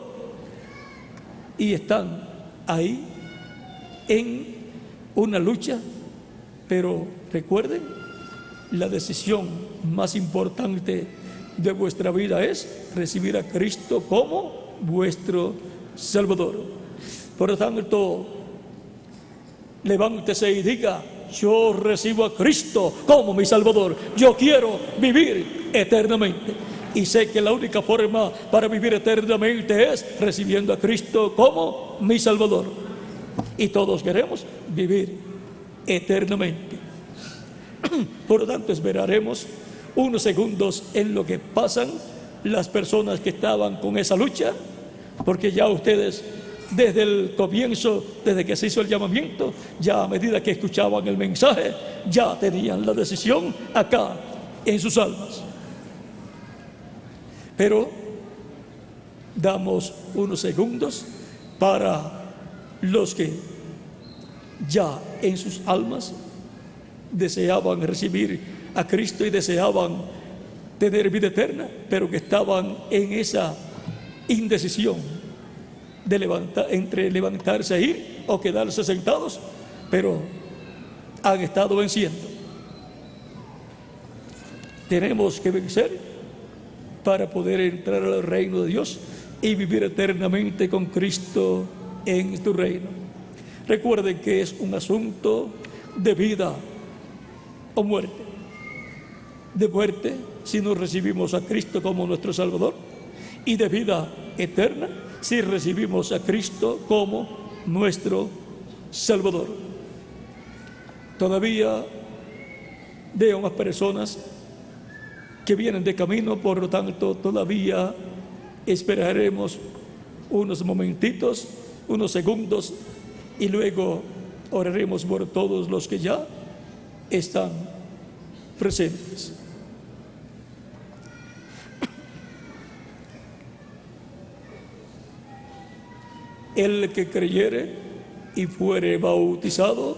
y están ahí en una lucha. Pero recuerden, la decisión más importante de vuestra vida es recibir a Cristo como vuestro Salvador. Por lo tanto, levántese y diga: yo recibo a Cristo como mi Salvador. Yo quiero vivir eternamente. Y sé que la única forma para vivir eternamente es recibiendo a Cristo como mi Salvador. Y todos queremos vivir eternamente. Por lo tanto, esperaremos unos segundos en lo que pasan las personas que estaban con esa lucha, porque ya ustedes desde el comienzo, desde que se hizo el llamamiento, ya a medida que escuchaban el mensaje, ya tenían la decisión acá en sus almas. Pero damos unos segundos para los que ya en sus almas deseaban recibir a Cristo y deseaban tener vida eterna, pero que estaban en esa indecisión de entre levantarse e ir o quedarse sentados, pero han estado venciendo. Tenemos que vencer para poder entrar al reino de Dios y vivir eternamente con Cristo en tu reino. Recuerden que es un asunto de vida o muerte. De muerte si no recibimos a Cristo como nuestro Salvador, y de vida eterna si recibimos a Cristo como nuestro Salvador. Todavía veo más personas que vienen de camino, por lo tanto todavía esperaremos unos momentitos, unos segundos, y luego oraremos por todos los que ya están presentes. El que creyere y fuere bautizado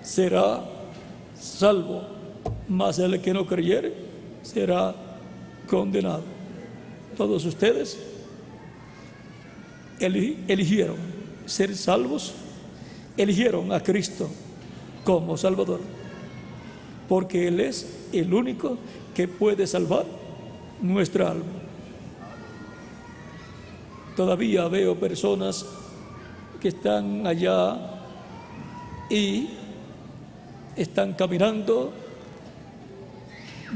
será salvo, mas el que no creyere será condenado. Todos ustedes eligieron ser salvos, eligieron a Cristo como Salvador, porque Él es el único que puede salvar nuestra alma. Todavía veo personas que están allá y están caminando.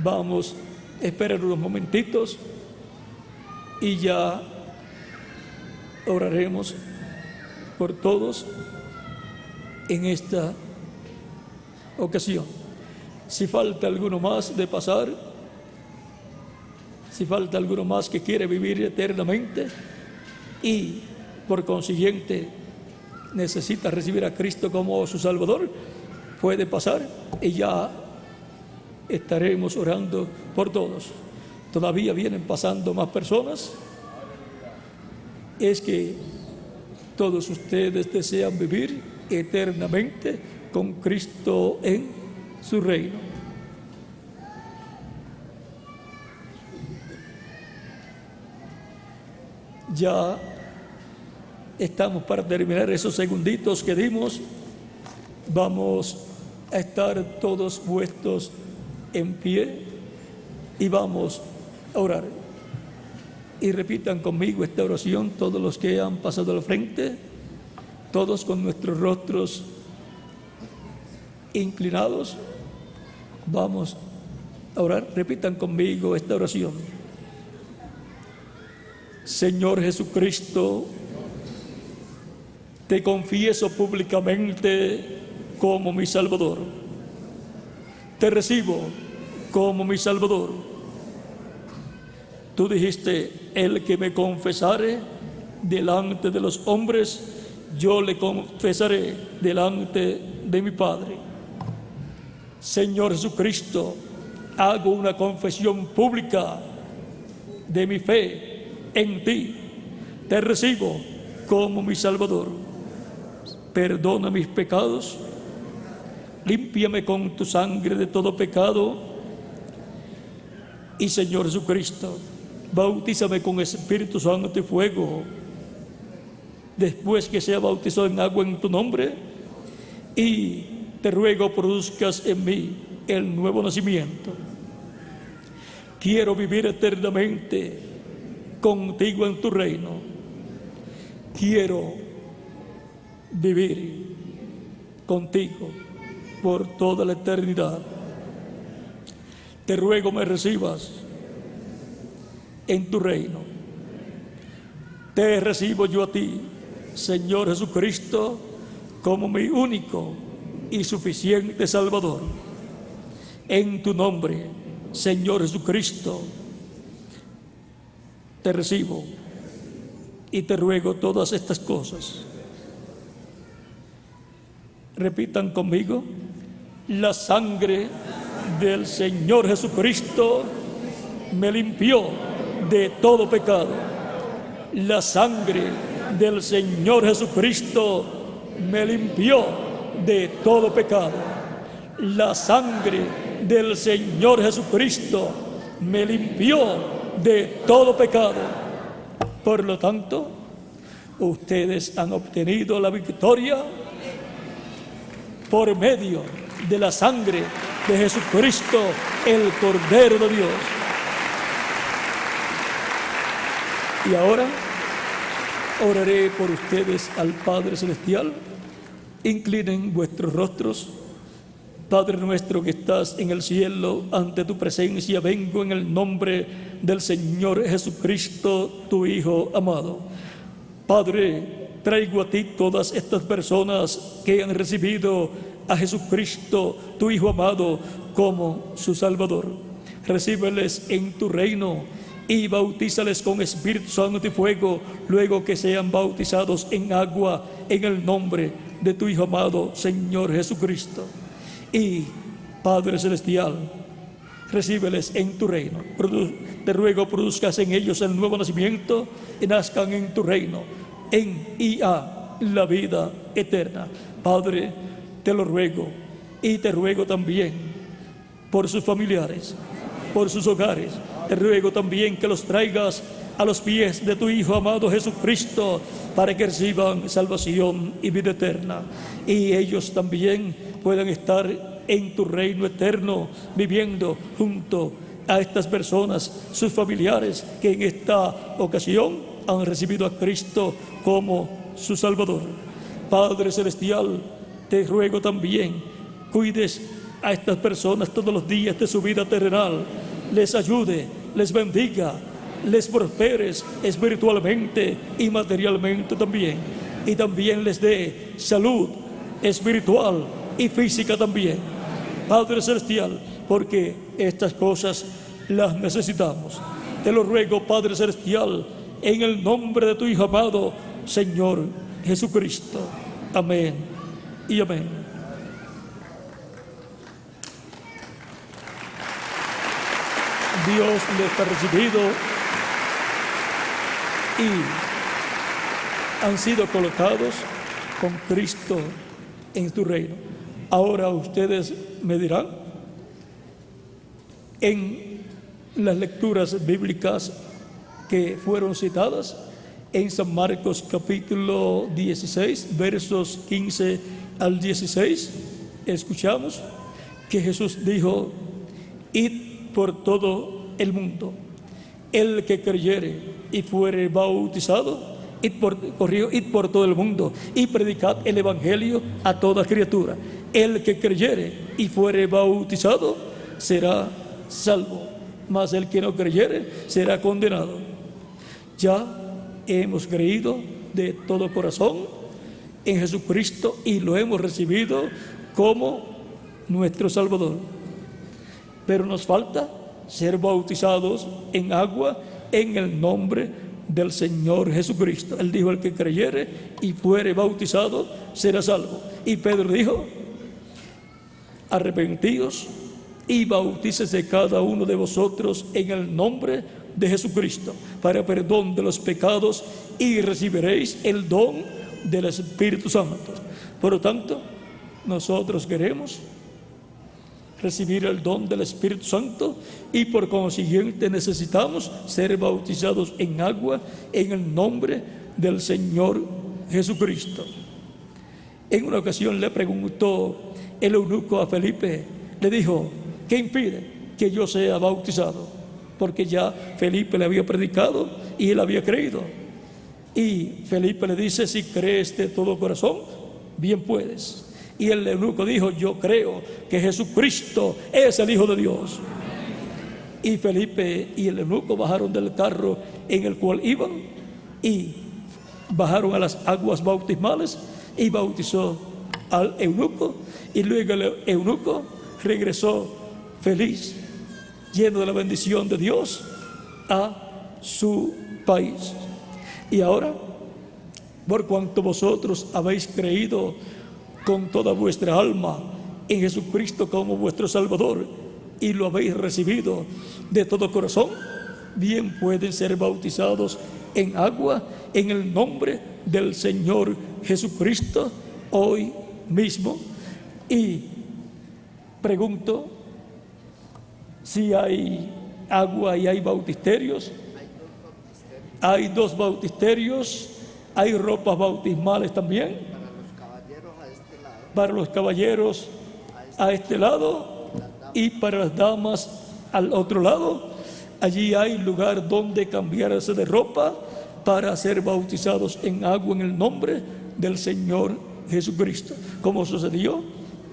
Vamos a esperar unos momentitos y ya oraremos por todos en esta ocasión. Si falta alguno más de pasar, si falta alguno más que quiere vivir eternamente y por consiguiente necesita recibir a Cristo como su Salvador, puede pasar y ya estaremos orando por todos. Todavía vienen pasando más personas. Es que todos ustedes desean vivir eternamente con Cristo en su reino. Ya estamos para terminar esos segunditos que dimos. Vamos a estar todos puestos en pie y vamos a orar. Y repitan conmigo esta oración todos los que han pasado al frente, todos con nuestros rostros inclinados. Vamos a orar. Repitan conmigo esta oración. Señor Jesucristo, te confieso públicamente como mi Salvador. Te recibo como mi Salvador. Tú dijiste, el que me confesare delante de los hombres, yo le confesaré delante de mi Padre. Señor Jesucristo, hago una confesión pública de mi fe en ti. Te recibo como mi Salvador. Perdona mis pecados, límpiame con tu sangre de todo pecado, y Señor Jesucristo, bautízame con Espíritu Santo y fuego, después que sea bautizado en agua en tu nombre, y te ruego produzcas en mí el nuevo nacimiento. Quiero vivir eternamente contigo en tu reino. Quiero vivir contigo por toda la eternidad. Te ruego me recibas en tu reino. Te recibo yo a ti, Señor Jesucristo, como mi único y suficiente Salvador. En tu nombre, Señor Jesucristo, te recibo y te ruego todas estas cosas. Repitan conmigo: la sangre del Señor Jesucristo me limpió de todo pecado. La sangre del Señor Jesucristo me limpió de todo pecado. La sangre del Señor Jesucristo me limpió de todo pecado. Por lo tanto, ustedes han obtenido la victoria por medio de la sangre de Jesucristo, el Cordero de Dios. Y ahora oraré por ustedes al Padre Celestial. Inclinen vuestros rostros. Padre nuestro que estás en el cielo, ante tu presencia vengo en el nombre del Señor Jesucristo, tu Hijo amado. Padre, traigo a ti todas estas personas que han recibido a Jesucristo, tu Hijo amado, como su Salvador. Recíbeles en tu reino y bautízales con Espíritu Santo y fuego, luego que sean bautizados en agua, en el nombre de tu Hijo amado, Señor Jesucristo. Y Padre Celestial, recíbeles en tu reino. Te ruego produzcas en ellos el nuevo nacimiento y nazcan en tu reino, en y a la vida eterna. Padre, te lo ruego y te ruego también por sus familiares, por sus hogares. Te ruego también que los traigas a los pies de tu Hijo amado Jesucristo para que reciban salvación y vida eterna. Y ellos también puedan estar en tu reino eterno, viviendo junto a estas personas, sus familiares, que en esta ocasión han recibido a Cristo como su Salvador. Padre Celestial, te ruego también, cuides a estas personas todos los días de su vida terrenal, les ayude, les bendiga, les prosperes espiritualmente y materialmente también, y también les dé salud espiritual y física también. Padre Celestial, porque estas cosas las necesitamos. Te lo ruego, Padre Celestial, en el nombre de tu Hijo amado, Señor Jesucristo. Amén y amén. Dios les ha recibido y han sido colocados con Cristo en tu reino. Ahora ustedes me dirán, en las lecturas bíblicas que fueron citadas en San Marcos capítulo 16, versos 15 al 16, escuchamos que Jesús dijo: id por todo el mundo, el que creyere y fuere bautizado, id por todo el mundo y predicad el evangelio a toda criatura. El que creyere y fuere bautizado será salvo, mas el que no creyere será condenado. Ya hemos creído de todo corazón en Jesucristo y lo hemos recibido como nuestro Salvador. Pero nos falta ser bautizados en agua en el nombre del Señor Jesucristo. Él dijo: el que creyere y fuere bautizado será salvo. Y Pedro dijo: arrepentíos y bautícese cada uno de vosotros en el nombre de Jesucristo para perdón de los pecados y recibiréis el don del Espíritu Santo. Por lo tanto, nosotros queremos recibir el don del Espíritu Santo y por consiguiente necesitamos ser bautizados en agua en el nombre del Señor Jesucristo. En una ocasión le preguntó el eunuco a Felipe, le dijo: ¿qué impide que yo sea bautizado? Porque ya Felipe le había predicado y él había creído. Y Felipe le dice: si crees de todo corazón, bien puedes. Y el eunuco dijo: yo creo que Jesucristo es el Hijo de Dios. Y Felipe y el eunuco bajaron del carro en el cual iban y bajaron a las aguas bautismales y bautizó al eunuco. Y luego el eunuco regresó feliz, lleno de la bendición de Dios, a su país. Y ahora, por cuanto vosotros habéis creído con toda vuestra alma en Jesucristo como vuestro Salvador y lo habéis recibido de todo corazón, bien pueden ser bautizados en agua en el nombre del Señor Jesucristo hoy mismo. Y pregunto si hay agua y hay bautisterios. Hay 2 bautisterios. Hay ropas bautismales también para los caballeros a este lado y para las damas al otro lado. Allí hay lugar donde cambiarse de ropa para ser bautizados en agua en el nombre del Señor Jesucristo, como sucedió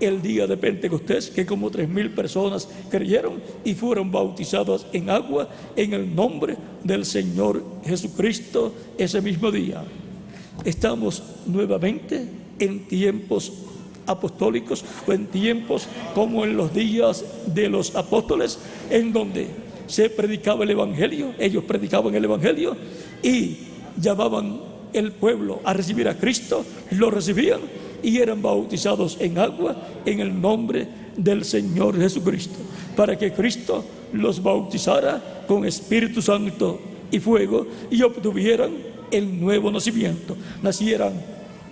el día de Pentecostés, que como 3,000 personas creyeron y fueron bautizadas en agua en el nombre del Señor Jesucristo ese mismo día. Estamos nuevamente en tiempos apostólicos, o en tiempos como en los días de los apóstoles, en donde se predicaba el Evangelio. Ellos predicaban el Evangelio y llamaban el pueblo a recibir a Cristo, lo recibían y eran bautizados en agua en el nombre del Señor Jesucristo, para que Cristo los bautizara con Espíritu Santo y fuego y obtuvieran el nuevo nacimiento, nacieran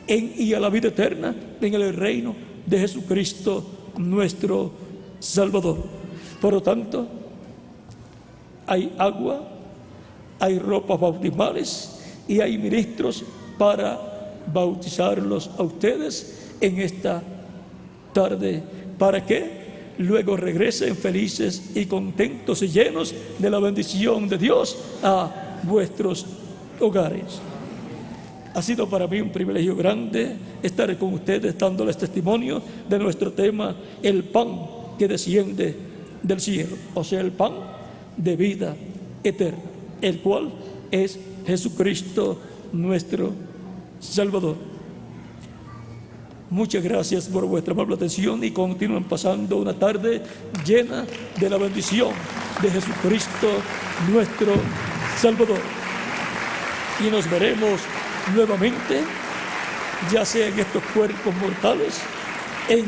en y a la vida eterna en el reino de Jesucristo nuestro Salvador. Por lo tanto, hay agua, hay ropas bautismales y hay ministros para bautizarlos a ustedes en esta tarde, para que luego regresen felices y contentos y llenos de la bendición de Dios a vuestros hogares. Ha sido para mí un privilegio grande estar con ustedes dándoles testimonio de nuestro tema, el pan que desciende del cielo, o sea, el pan de vida eterna, el cual es Jesucristo nuestro Salvador. Muchas gracias por vuestra amable atención y continúen pasando una tarde llena de la bendición de Jesucristo nuestro Salvador. Y nos veremos nuevamente, ya sea en estos cuerpos mortales, en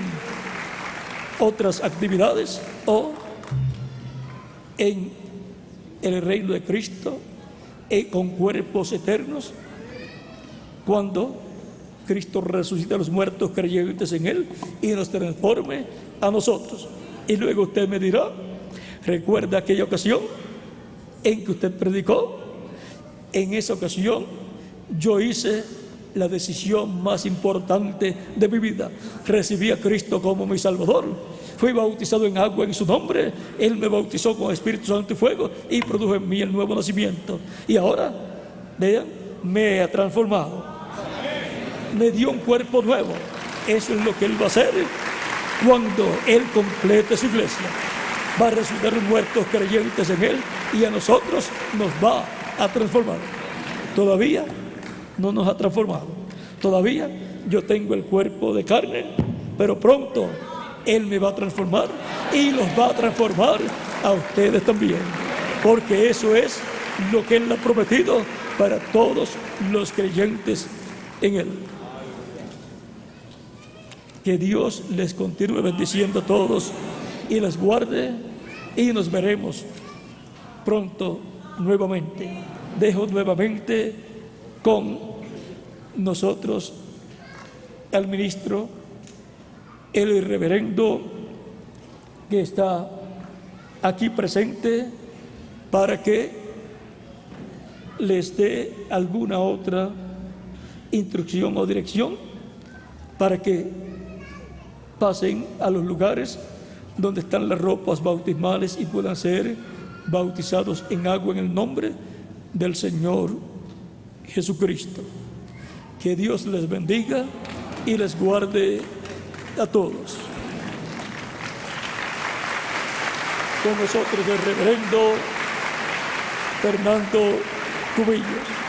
otras actividades o en el reino de Cristo, con cuerpos eternos, cuando Cristo resucite a los muertos creyentes en Él y nos transforme a nosotros. Y luego usted me dirá: ¿recuerda aquella ocasión en que usted predicó? En esa ocasión yo hice la decisión más importante de mi vida. Recibí a Cristo como mi Salvador. Fui bautizado en agua en su nombre. Él me bautizó con Espíritu Santo y fuego y produjo en mí el nuevo nacimiento. Y ahora, vean, me ha transformado. Me dio un cuerpo nuevo. Eso es lo que Él va a hacer cuando Él complete su iglesia. Va a resucitar los muertos creyentes en Él y a nosotros nos va a transformar. Todavía no nos ha transformado. Todavía yo tengo el cuerpo de carne, pero pronto Él me va a transformar y los va a transformar a ustedes también, porque eso es lo que Él ha prometido para todos los creyentes en Él. Que Dios les continúe bendiciendo a todos y les guarde, y nos veremos pronto nuevamente. Dejo nuevamente con nosotros al ministro, el reverendo que está aquí presente, para que les dé alguna otra instrucción o dirección para que pasen a los lugares donde están las ropas bautismales y puedan ser bautizados en agua en el nombre del Señor Jesucristo. Que Dios les bendiga y les guarde a todos. Con nosotros el reverendo Fernando Cubillos.